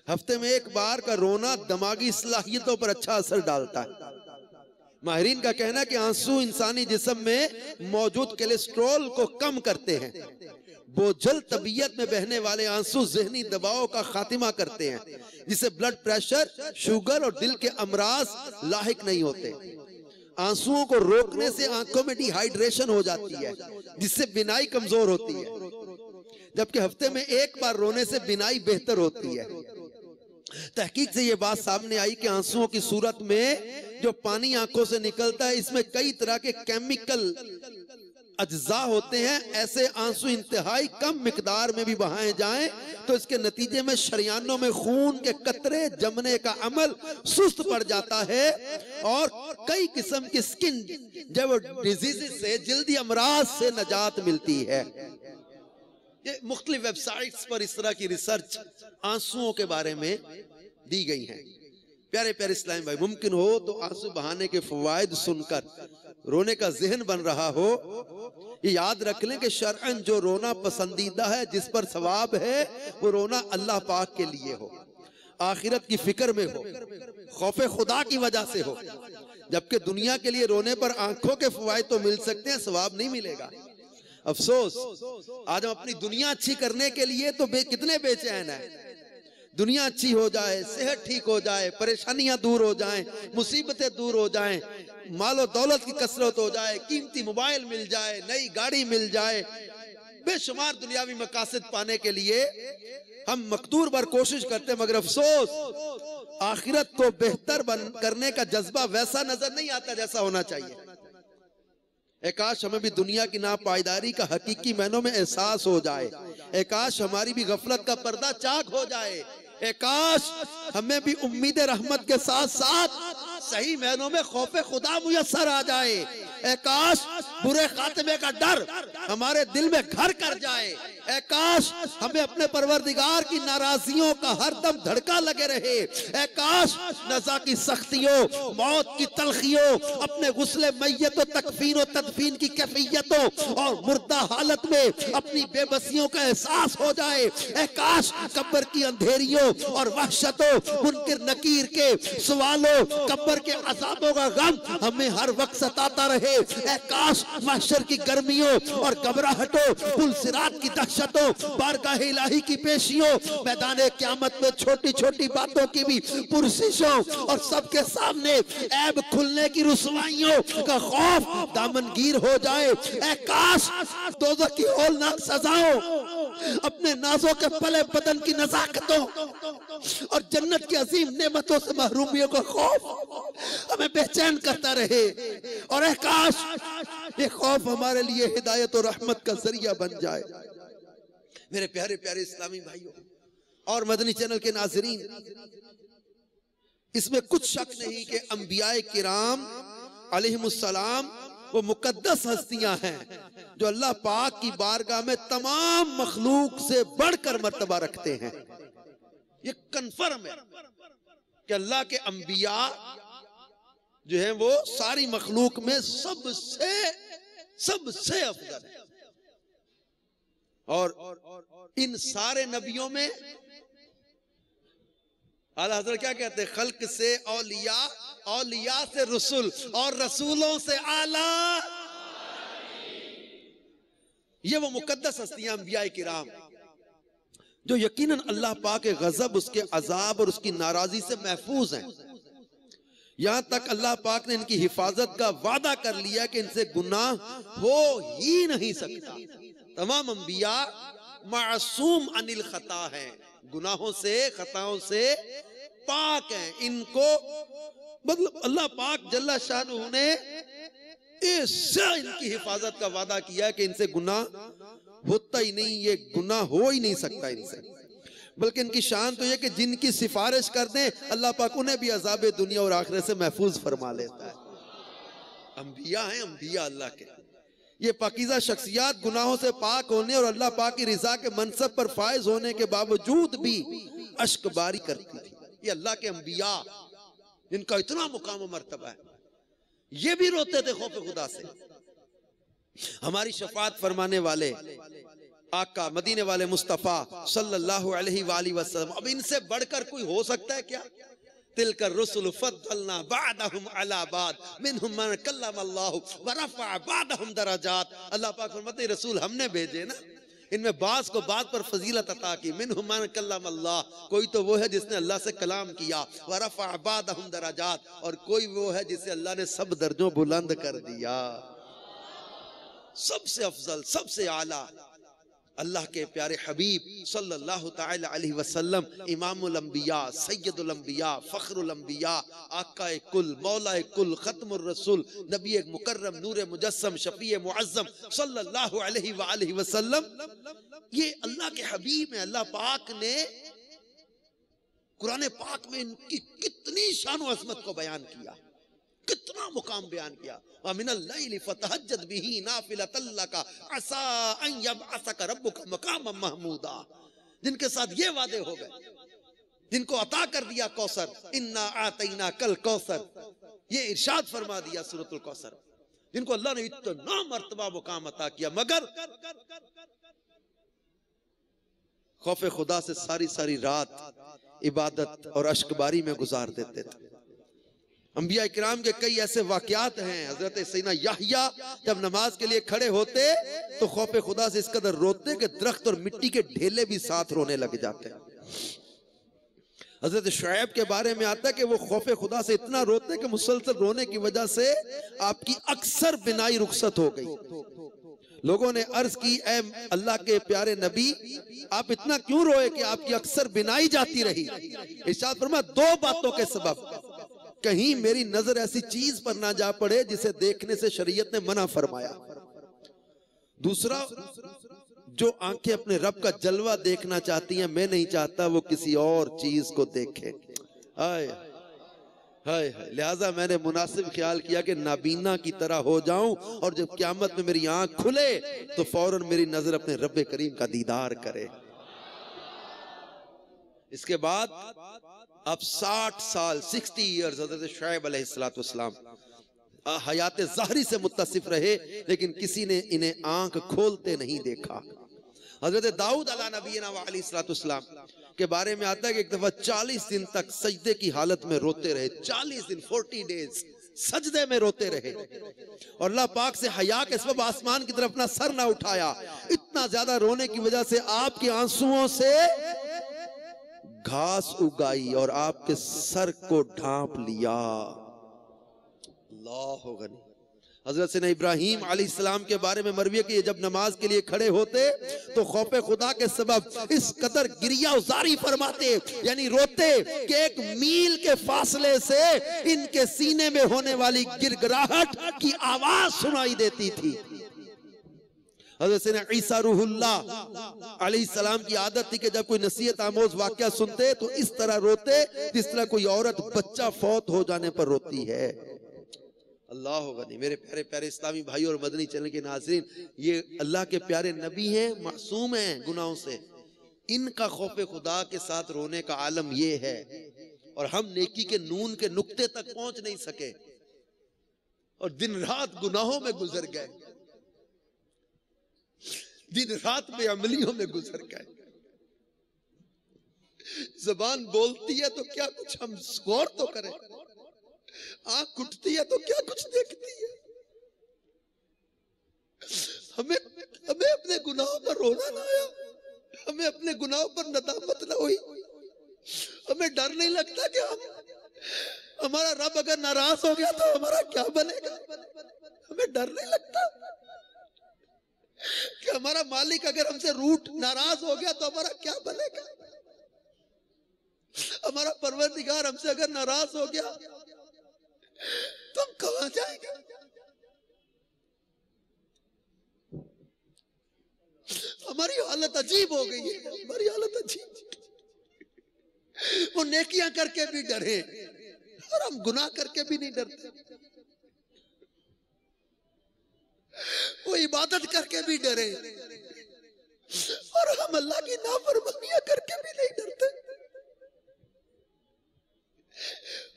हफ्ते में एक बार का रोना दिमागी सलाहियतों पर अच्छा असर डालता है। माहिरीन का कहना है कि आंसू इंसानी जिस्म में मौजूद कोलेस्ट्रॉल को कम करते हैं। बोझल तबीयत में बहने वाले आंसू ज़हनी दबाव का खात्मा करते हैं, जिससे ब्लड प्रेशर, शुगर और दिल के अमराज लाहिक नहीं होते। आंसुओं को रोकने से आंखों में डिहाइड्रेशन हो जाती है, जिससे बिनाई कमजोर होती है, जबकि हफ्ते में एक बार रोने से बिनाई बेहतर होती है। तहकीक से ये बात सामने आई कि आंसुओं की सूरत में जो पानी आंखों से निकलता है, इसमें कई तरह के केमिकल अज्जा होते हैं। ऐसे आंसू इंतहाई कम मिकदार में भी बहाए जाएं तो इसके नतीजे में शरियानों में खून के कतरे जमने का अमल सुस्त पड़ जाता है और कई किस्म की स्किन जब डिजीज से, जल्दी अमराज से नजात मिलती है। ये मुख्तलिफ वेबसाइट्स पर इस तरह की रिसर्च आंसुओं के बारे में दी गई है। प्यारे प्यारे इस्लामी भाई, मुमकिन हो तो आंसू बहाने के फवायद सुनकर रोने का जहन बन रहा हो, ये याद रख लें कि शरअन जो रोना पसंदीदा है, जिस पर सवाब है, वो रोना अल्लाह पाक के लिए हो, आखिरत की फिक्र में हो, खौफे खुदा की वजह से हो। जबकि दुनिया के लिए रोने पर आंखों के फवायद तो मिल सकते हैं, सवाब नहीं मिलेगा। अफसोस, आज हम अपनी दुनिया अच्छी करने के लिए तो कितने बेचैन हैं। दुनिया अच्छी हो जाए, सेहत ठीक हो जाए, परेशानियां दूर हो जाएं, मुसीबतें दूर हो जाएं, मालो दौलत की कसरत हो जाए, कीमती मोबाइल मिल जाए, नई गाड़ी मिल जाए, बेशुमार दुनियावी मकासद पाने के लिए हम मकदूर भर कोशिश करते हैं, मगर अफसोस आखिरत को बेहतर करने का जज्बा वैसा नजर नहीं आता जैसा होना चाहिए। काश हमें भी दुनिया की नापायदारी का हकीकी मायनों में एहसास हो जाए। काश हमारी भी गफलत का पर्दा चाक हो जाए। काश हमें भी उम्मीद रहमत के साथ साथ सही मायनों में खौफे खुदा मुयस्सर आ जाए। काश बुरे खात्मे का डर हमारे दिल में घर कर जाए। काश हमें अपने परवरदिगार की नाराजियों का हर दम धड़का लगे रहे। काश नज़ा की सख्तियों, मौत की तलखियों, अपने गुस्ले मैयत तकफीन और तदफीन की कैफियतों और मुर्दा हालत में अपनी बेबसियों का एहसास हो जाए। काश कब्र की अंधेरियों और वहशतों, मुनकिर नकीर के सवालों, कब्र के अज़ाबों का गम हमें हर वक्त सताता रहे। काश महशर की गर्मियों और घबराहटों, पुल सिरात की दहशतों, बारगाह इलाही की पेशियों, मैदान क़यामत में छोटी छोटी बातों की भी पुरसिशों और सबके सामने ऐब खुलने की रुसवाइयों का खौफ दामनगीर हो जाए। काश दोज़ख की होलनाक सजाओं, अपने नाजों के पले बदन की नजाकतों और जन्नत की अजीम नेमतों से महरूमियों का खौफ हमें बेचैन करता रहे। और काश ये खौफ हमारे लिए हिदायत और रहमत का जरिया बन जाए। मेरे प्यारे प्यारे इस्लामी भाइयों और मदनी चैनल के नाजरीन, इसमें कुछ शक नहीं कि अंबियाए किराम अलैहिमुस्सलाम वो मुकद्दस हस्तियां हैं जो अल्लाह पाक की बारगाह में तमाम मखलूक से बढ़कर मर्तबा रखते हैं। ये कन्फर्म है कि अल्लाह के अंबिया जो है वो सारी मखलूक में सबसे अफजल है। और इन सारे नबियों में आला हज़रत क्या कहते हैं, खल्क से औलिया, औलिया से रसूल और रसूलों से आला। ये वो मुकद्दस हस्तियां अंबिया किराम जो यकीनन अल्लाह पाक के गजब, उसके अजाब और उसकी नाराजी से महफूज हैं। यहां तक अल्लाह पाक ने इनकी हिफाजत का वादा कर लिया कि इनसे गुनाह हो ही नहीं सकता। तमाम अंबिया मासूम अनिल खता हैं, गुनाहों से, खताओं से पाक हैं। इनको मतलब अल्लाह पाक जल्ला शाह ने ऐसा इनकी हिफाजत का वादा किया कि इनसे गुनाह होता ही नहीं, ये गुनाह हो ही नहीं सकता इनसे। बल्कि इनकी शान तो ये कि जिनकी सिफारिश कर दें अल्लाह पाक उन्हें भी अजाब दुनिया और आखिरत से महफूज फरमा लेता है। अंबिया हैं, अंबिया अल्लाह के, ये पाकीज़ा शख्सियात गुनाहों से पाक होने और अल्लाह पाक की रिजा के मनसब पर फायज होने के बावजूद भी अश्कबारी करती थी। ये अल्लाह के अंबिया जिनका इतना मुकाम और मर्तबा है, ये भी रोते थे खौफ खुदा से। हमारी शफात फरमाने वाले आका मदीने वाले मुस्तफ़ा सल्लल्लाहु अलैहि वसल्लम, अब इनसे बढ़कर कोई हो सकता है क्या? तिलकर रुसुल फद्दलना बादहुम अला बाद मिनहुम मन कल्लम अल्लाह व रफ़अ बादहुम दराजात। अल्लाह पाक फरमाते हैं रसूल हमने भेजे ना, इनमें बास को बात पर फजीलत अता की। मिनहुम मन कल्लम अल्लाह, कोई तो वो है जिसने अल्लाह से कलाम किया, व रफ़अ बादहुम दराजात, और कोई वो है जिसे अल्लाह ने सब दर्जों बुलंद कर दिया। सबसे अफजल, सबसे आला अल्लाह के प्यारे हबीब सल्लल्लाहु ताला अलैहि वसल्लम, इमामुल अंबिया, सैयदुल अंबिया, फखरुल अंबिया, आका कुल, मौला कुल, खत्मुर रसूल, नबी मुकर्रम, नूर मुजस्सम, शफी मुअज्जम सल्लल्लाहु अलैहि वसल्लम, ये अल्लाह के हबीब हैं। अल्लाह पाक ने कुरान पाक में इनकी कितनी शान व अज़मत को बयान किया, कितना मुकाम बयान किया। वमिनल लैली फतहज्जद बिही नाफिलतन लका असा अन यबअसका रब्बुका मकामम महमूदा, जिनके साथ ये वादे हो गए, जिनको अता कर दिया कौसर, इन्ना आतैना कल कौसर, ये इरशाद फरमा दिया सूरतुल कौसर, जिनको अल्लाह ने इतना मर्तबा मुकाम अता किया, मगर खौफ खुदा से सारी सारी रात इबादत और अश्कबारी में गुजार देते थे। अंबिया किराम के कई ऐसे वाकयात हैं। हजरत सैयदना याहया जब नमाज के लिए खड़े होते तो खौफ खुदा से इस कदर रोते कि दरख्त और मिट्टी के ढेले भी साथ रोने लग जाते हैं। हजरत शुएब के बारे में आता है कि वो खौफ खुदा से इतना रोते कि मुसलसल रोने की वजह से आपकी अक्सर बिनाई रुखसत हो गई। लोगों ने अर्ज की, ऐ अल्लाह के प्यारे नबी, आप इतना क्यों रोए कि आपकी अक्सर बिनाई जाती रही? इरशाद फरमा, दो बातों के सबब, कहीं मेरी नजर ऐसी चीज पर ना जा पड़े जिसे देखने से शरीयत ने मना फरमाया, दूसरा जो आंखें अपने रब का जलवा देखना चाहती हैं, मैं नहीं चाहता वो किसी और चीज को देखे। हाय हाय हाय, लिहाजा मैंने मुनासिब ख्याल किया कि नाबीना की तरह हो जाऊं और जब क़यामत में मेरी आंख खुले तो फौरन मेरी नजर अपने रब्बे करीम का दीदार करे। इसके बाद अब 60 साल 60 ईयर्स हज़रत शुएब अलैहिस्सलातु वस्सलाम हयात ज़ाहरी से मुत्तसिफ रहे, लेकिन किसी ने इन्हें आंख खोलते नहीं देखा। हज़रत दाऊद अला नबीना व अलैहिस्सलातु वस्सलाम के बारे में आता है कि एक दफा 40 दिन तक सजदे की हालत में रोते रहे। 40 दिन 40 डेज सजदे में रोते रहे और अल्लाह पाक से हया के सबब आसमान की तरफ अपना सर ना उठाया। इतना ज्यादा रोने की वजह से आपके आंसुओं से घास उगाई और आपके सर को ढांप लिया। अल्लाह गनी। हजरत सैयदना इब्राहीम अलैहिस्सलाम के बारे में मरवी है कि जब नमाज के लिए खड़े होते तो खौफे खुदा के सबब इस कदर गिरिया उजारी फरमाते, यानी रोते कि 1 मील के फासले से इनके सीने में होने वाली गिरगिराहट की आवाज सुनाई देती थी। हज़रत सैयदना ईसा रूहुल्लाह अलैहिस्सलाम की आदत थी कि जब कोई नसीहत आमोज वाक़या सुनते तो इस तरह रोते जिस तरह कोई औरत बच्चा फौत हो जाने पर रोती है। अल्लाह गनी। मेरे प्यारे प्यारे इस्लामी भाई और मदनी चैनल के नाज़रीन, ये अल्लाह के प्यारे नबी हैं, मासूम हैं गुनाहों से, इनका खौफ खुदा के साथ रोने का आलम ये है और हम नेकी के नून के नुक्ते तक पहुंच नहीं सके और दिन रात गुनाहों में गुजर गए, दिन रात में अमलियों में गुजर गए। जबान बोलती है तो क्या कुछ हम गौर तो करें, आंख उठती है तो क्या कुछ देखती है। हमें हमें अपने गुनाहों पर रोना ना आया, हमें अपने गुनाहों पर नदामत ना हुई, हमें डर नहीं लगता कि हमारा रब अगर नाराज हो गया तो हमारा क्या बनेगा। हमें डर नहीं लगता कि हमारा मालिक अगर हमसे रूठ नाराज हो गया तो हमारा क्या बनेगा। हमारा परवरदिगार हमसे अगर नाराज हो गया तो हम कहां जाएंगे। हमारी हालत अजीब हो गई है, हमारी हालत अजीब। वो नेकियां करके भी डरे और हम गुनाह करके भी नहीं डरते, वो इबादत करके भी डरे और हम अल्लाह की नाफरमानियां करके भी नहीं डरते।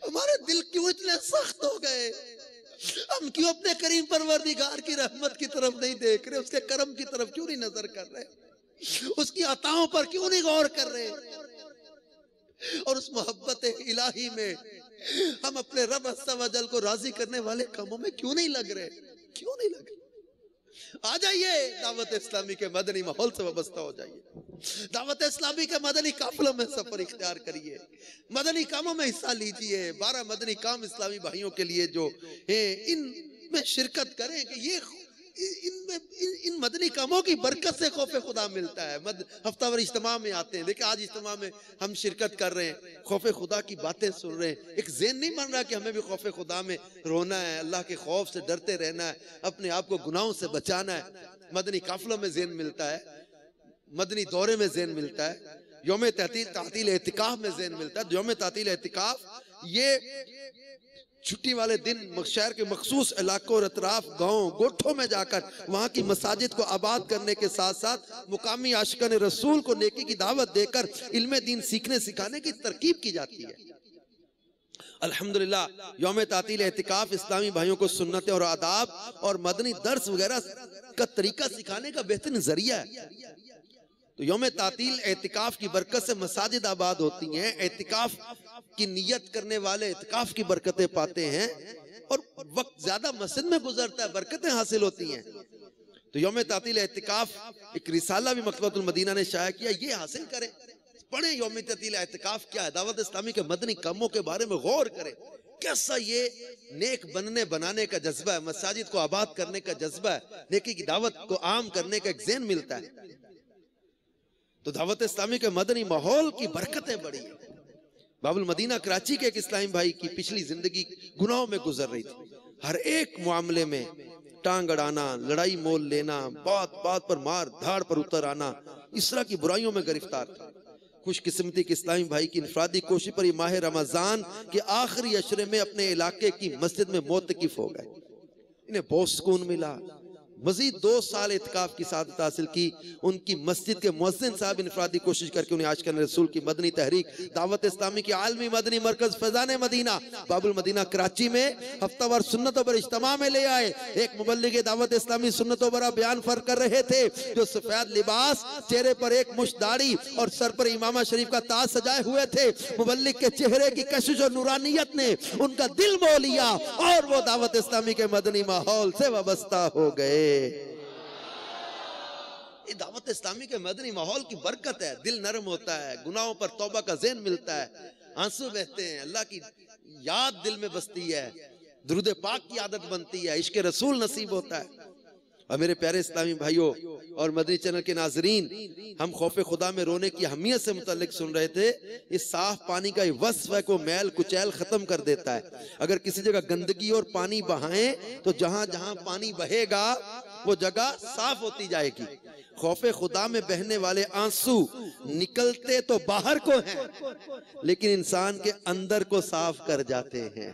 हमारे दिल क्यों इतने सख्त हो गए, हम क्यों अपने करीम परवरदिगार की रहमत की तरफ नहीं देख रहे, उसके करम की तरफ क्यों नहीं नजर कर रहे, उसकी अताओं पर क्यों नहीं गौर कर रहे, और उस मोहब्बत इलाही में हम अपने रब अज़्ज़ व जल को राजी करने वाले कामों में क्यों नहीं लग रहे, क्यों नहीं लग रहे। आ जाइए, दावत इस्लामी के मदनी माहौल से वाबस्ता हो जाइए, दावत इस्लामी के मदनी काफिलों में सफर इख्तियार करिए, मदनी कामों में हिस्सा लीजिए। 12 मदनी काम इस्लामी भाइयों के लिए जो है इनमें शिरकत करें कि ये इन मदनी कामों की बरकत से खौफे खुदा मिलता है। हफ्तावार इज्तिमा में आते हैं, देखिए आज इज्तिमा में हम शिरकत कर रहे हैं, खौफे खुदा की बातें सुन रहे हैं, एक ज़हन नहीं बन रहा कि हमें भी खौफे खुदा में रोना है, अल्लाह के खौफ से डरते रहना है, अपने आप को गुनाहों से बचाना है। मदनी काफिलों में ज़हन मिलता है, मदनी दौरे में ज़हन मिलता है, यौम तातील एतिकाफ में ज़हन मिलता है। यौम तातील एतिकाफ ये छुट्टी वाले दिन शहर के मखसूस इलाकों और अतराफ गाँव गोठों में जाकर वहाँ की मसाजिद को आबाद करने के साथ साथ मुकामी आशिकान रसूल को नेकी की दावत देकर इल्मे दीन सीखने सिखाने की तरकीब की जाती है। अल्हम्दुलिल्लाह यौम तातील एतिकाफ इस्लामी भाइयों को सुन्नतें और आदाब और मदनी दर्स वगैरह का तरीका सिखाने का बेहतरीन जरिया है। तो यौम तातील एतिकाफ की बरकत से मसाजिद आबाद होती हैं, एतिकाफ की नियत करने वाले एतिकाफ की बरकतें पाते हैं और वक्त ज्यादा मस्जिद में गुजरता है, बरकतें हासिल होती हैं। तो यौम तातील एतिकाफ एक रिसाला भी मकतबतुल मदीना ने शाया किया, ये हासिल करें, पढ़े यौम तातील एतिकाफ क्या है, दावत इस्लामी के मदनी कामों के बारे में गौर करें, कैसा ये नेक बनने बनाने का जज्बा है, मसाजिद को आबाद करने का जज्बा है, नेकी की दावत को आम करने का एक ज़हन मिलता है। तो दावत इस्लामी के मदनी माहौल की बरकतें बड़ी है। बाबुल मदीना कराची के एक इस्लामी भाई की पिछली जिंदगी गुनाहों में गुजर रही थी, हर एक मामले में टांग अड़ाना, लड़ाई मोल लेना, बात बात पर मार धाड़ पर उतर आना, इस तरह की बुराइयों में गिरफ्तार था। खुशकिस्मती के इस्लामी भाई की इनफरादी कोशिश पर माह रमजान के आखिरी अशरे में अपने इलाके की मस्जिद में मोतकिफ हो गए। इन्हें बहुत सुकून मिला, मजीद 2 साल इत्काफ की सादत हासिल की। उनकी मस्जिद के मुअज्जिन साहब इनफरादी कोशिश करके उन्हें आशिकान रसूल की मदनी तहरीक दावत इस्लामी की आलमी मदनी मरकज फैजान मदीना बाबुल मदीना कराची में हफ्तावार सुन्नतों पर इज्तिमा में ले आए। एक मुबल्लिग दावत इस्लामी सुन्नतों पर बयान फर्क कर रहे थे, जो सफेद लिबास, चेहरे पर एक मुश्त दाढ़ी और सर पर इमामा शरीफ का ताज सजाए हुए थे। मुबल्लिग के चेहरे की कशिश और नूरानियत ने उनका दिल मोह लिया और वो दावत इस्लामी के मदनी माहौल से वाबस्ता हो गए। दावत इस्लामी के मदनी माहौल की बरकत है, दिल नरम होता है, गुनाहों पर तौबा का ज़हन मिलता है, आंसू बहते हैं, अल्लाह की याद दिल में बसती है, दुरूद पाक की आदत बनती है, इश्क रसूल नसीब होता है। और मेरे प्यारे इस्लामी भाइयों और मदनी चैनल के नाजरीन, हम खौफ खुदा में रोने की अहमियत से मुतल्लिक सुन रहे थे। इस साफ पानी का वस्फ है को मैल कुचैल खत्म कर देता है। अगर किसी जगह गंदगी और पानी बहाएं तो जहां जहां पानी बहेगा वो जगह साफ होती जाएगी। खौफे खुदा में बहने वाले आंसू निकलते तो बाहर को हैं, लेकिन इंसान के अंदर को साफ कर जाते हैं।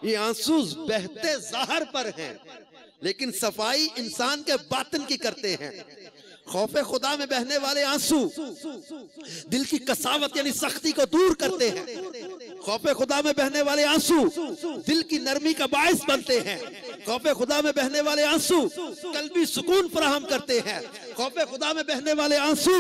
ये आंसू बहते ज़ाहिर पर हैं, लेकिन सफाई इंसान के बातिन की करते हैं। खौफे खुदा में बहने वाले आंसू दिल की कसावत यानी सख्ती को दूर करते हैं। खौफे खुदा में बहने वाले आंसू दिल की नरमी का बायस बनते हैं। खौफे खुदा में बहने वाले आंसू कल्बी सुकून फराहम करते हैं। खौफे खुदा में बहने वाले आंसू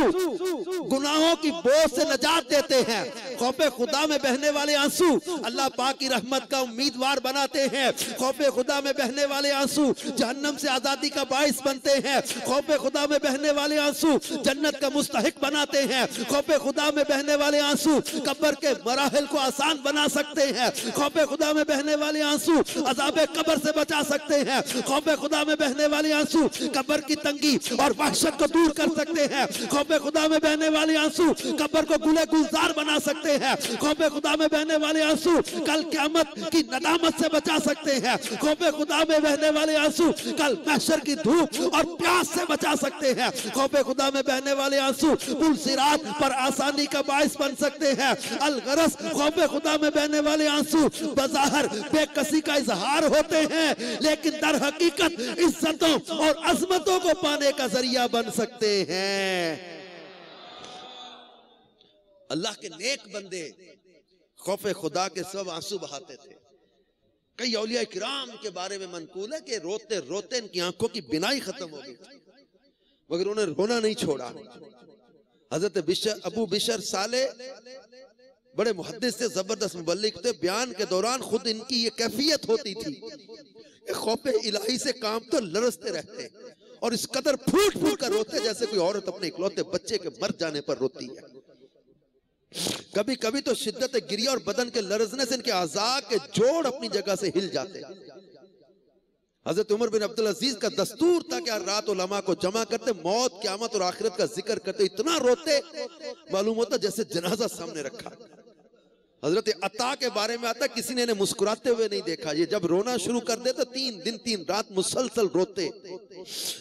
गुनाहों की बोझ से नजात देते हैं। खौफे खुदा में बहने वाले आंसू अल्लाह पाक की रहमत का उम्मीदवार बनाते हैं। खौफे खुदा में बहने वाले आंसू जहन्नम से आजादी का बाइस बनते हैं। खौफे खुदा में बहने वाले आंसू जन्नत का मुस्तहिक बनाते हैं। खौफे खुदा में बहने वाले आंसू कब्र के मराहिल को आसान बना सकते हैं। खौफे खुदा में बहने वाले आंसू अज़ाबे कब्र से बचा सकते हैं। खौफे खुदा में बहने वाले आंसू कब्र की तंगी और वहशत को दूर कर सकते हैं। खौफे खुदा में बहने वाले आंसू कब्र को गुले गुलजार बना सकते हैं। खौफे खुदा में बहने वाले आंसू कल क़यामत की नदामत से बचा सकते हैं। खौफे खुदा में बहने वाले आंसू कल महशर की धूप और प्यास से बचा सकते हैं। खौफे खुदा में बहने वाले आंसू पुल सिरात पर आसानी का बाइस बन सकते हैं। अल गरस खौफे खुदा में बहने वाले आंसू बज़ाहिर बेकसी का इजहार होते हैं, लेकिन दर हकीकत इज्जतों और अजमतों को पाने का जरिया बन सकते हैं। अल्लाह के नेक बंदे खौफे खुदा के सब आंसू बहाते थे। कई औलिया किराम के बारे में मनकूल है कि रोते रोते इनकी आंखों की बिनाई खत्म हो गई, मगर उन्होंने रोना नहीं छोड़ा। हजरत अबू बिशर साले बड़े मुहद्दिस से जबरदस्त मुबल्लिग थे। बयान के दौरान खुद इनकी ये कैफियत होती थी, खौफे इलाही से काम तो लरसते रहते और इस कदर फूट फूट कर रोते जैसे कोई औरत अपने इकलौते बच्चे के मर जाने पर रोती है। कभी कभी तो शिद्दत गिरिया और बदन के लरजने से इनके आज़ा के जोड़ अपनी जगह से हिल जाते। हजरत उमर बिन अब्दुल अजीज का दस्तूर था कि रात उलमा को जमा करते, मौत, क़यामत और आखिरत का जिक्र करते, इतना रोते मालूम होता जैसे जनाजा सामने रखा। हजरत अता के बारे में आता किसी ने इन्हें मुस्कुराते हुए नहीं देखा। ये जब रोना शुरू कर दे तो 3 दिन 3 रात मुसलसल रोते।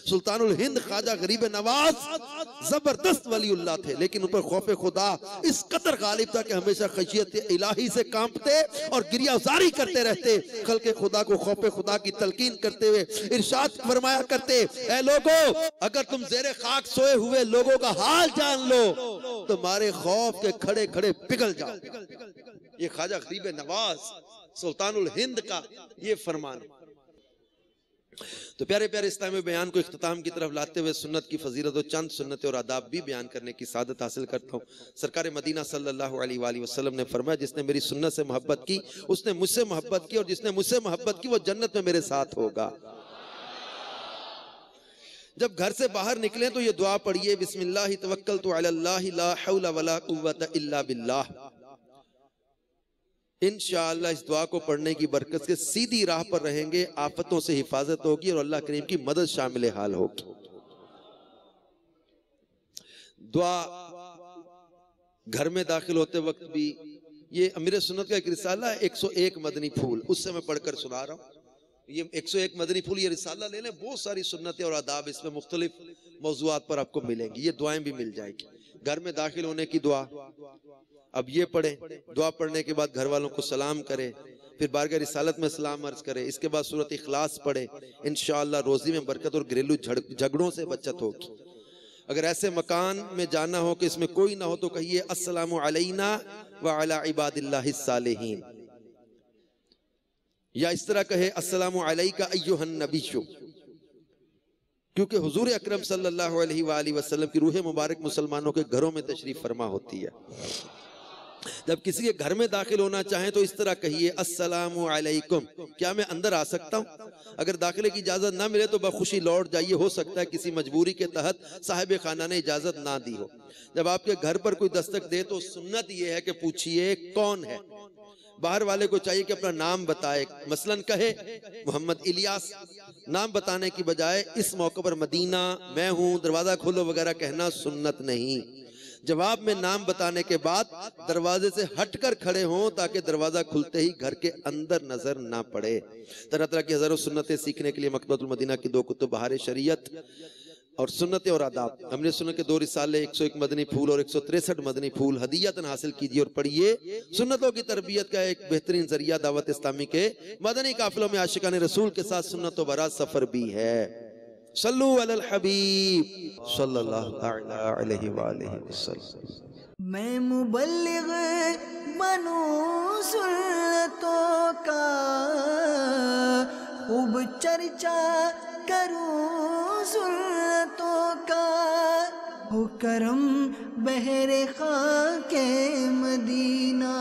सुल्तानुल हिंद ख्वाजा गरीब नवाज जबरदस्त वलीउल्लाह थे, लेकिन उन पर खौफे खुदा इस कदर गालिब था कि हमेशा खशियत इलाही से कांपते और गिरियाजारी करते रहते। खल्के खुदा को खौफे खुदा की तलकीन करते हुए इरशाद फरमाया करते, ऐ लोगो, अगर तुम जेरे खाक सोए हुए लोगों का हाल जान लो तो मारे खौफ के खड़े खड़े पिघल जाओ। ये ख्वाजा गरीब नवाज सुल्तानुल हिंद का ये फरमान है। तो प्यारे प्यारे इस्लामी बयान को इख्तिताम की तरफ लाते हुए सुन्नत की फजीलत और चंद सुन्नत और आदाब भी बयान करने की सादत हासिल करता हूँ। सरकार मदीना सल्लल्लाहु अलैहि वसल्लम ने फरमाया, जिसने मेरी सुन्नत से मोहब्बत की उसने मुझसे मोहब्बत की, और जिसने मुझसे मोहब्बत की वो जन्नत में मेरे साथ होगा। जब घर से बाहर निकले तो ये दुआ पढ़िए, बिस्मिल्लाहि तवक्कलतु अलल्लाहि ला हौला वला कुव्वता इल्ला बिल्लाह। इंशाअल्लाह इस दुआ को पढ़ने की बरकत से सीधी राह पर रहेंगे, आफतों से हिफाजत होगी और अल्लाह करीम की मदद शामिल हाल होगी। दुआ घर में दाखिल होते वक्त भी, ये अमीर सुन्नत का एक रिसाला है 101 मदनी फूल, उससे मैं पढ़कर सुना रहा हूँ। ये 101 मदनी फूल ये रिसाला ले लें, बहुत सारी सुन्नतें और आदाब इसमें मुख्तलिफ मौज़ूआत पर आपको मिलेंगी। ये दुआएं भी मिल जाएगी। घर में दाखिल होने की दुआ अब ये पढ़े, दुआ पढ़ने के बाद घर वालों को सलाम करें, फिर बारगाह रिसालत में सलाम अर्ज करें, इसके बाद सूरत इखलास पढ़े। इंशाअल्लाह रोजी में बरकत और घरेलू झगड़ों से बचत होगी। अगर ऐसे मकान में जाना हो कि इसमें कोई ना हो तो कहिए अस्सलामु अलैना व अला इबादिल्लाहिस सालिहीन, या इस तरह कहे अस्सलामु अलैका अय्युहन नबिय्यु, क्योंकि हुजूर अकरम सल्लल्लाहु अलैहि वसल्लम की रूह मुबारक मुसलमानों के घरों में तशरीफ फरमा होती है। जब किसी के घर में दाखिल होना चाहें तो इस तरह कहिए अस्सलामु अलैकुम, क्या मैं अंदर आ सकता हूँ? अगर दाखिले की इजाजत ना मिले तो बखुशी लौट जाइए, हो सकता है किसी मजबूरी के तहत साहिब खाना ने इजाजत ना दी हो। जब आपके घर पर कोई दस्तक दे तो सुन्नत यह है कि पूछिए कौन है। बाहर वाले को चाहिए कि अपना नाम बताए, मसलन कहे मोहम्मद इलियास, नाम बताने की बजाय इस मौके पर मदीना, मैं हूँ, दरवाजा खोलो वगैरह कहना सुन्नत नहीं। जवाब में नाम बताने के बाद दरवाजे से हटकर खड़े हों ताकि दरवाजा खुलते ही घर के अंदर नजर ना पड़े। तरह तरह की हजारों सुन्नतें सीखने के लिए मकतबतुल मदीना की 2 कुतुब बहार शरीयत और सुन्नतें और आदाब, हमने सुन्नत के 2 रिसाले 101 मदनी फूल और 163 मदनी फूल हदीयतन हासिल कीजिए और पढ़िए। सुन्नतों की तरबियत का एक बेहतरीन जरिया दावत इस्लामी के मदनी काफिलों में आशिकान रसूल के साथ सुन्नत बरा सफर भी है। सल्लु अलल हबीब सल्लल्लाहु अलैहि वसल्लम। मैं मुबल्लिग बनूं सुन्नतों का, खूब चर्चा करूं सुन्नतों का, हो करम बहरे खाके मदीना।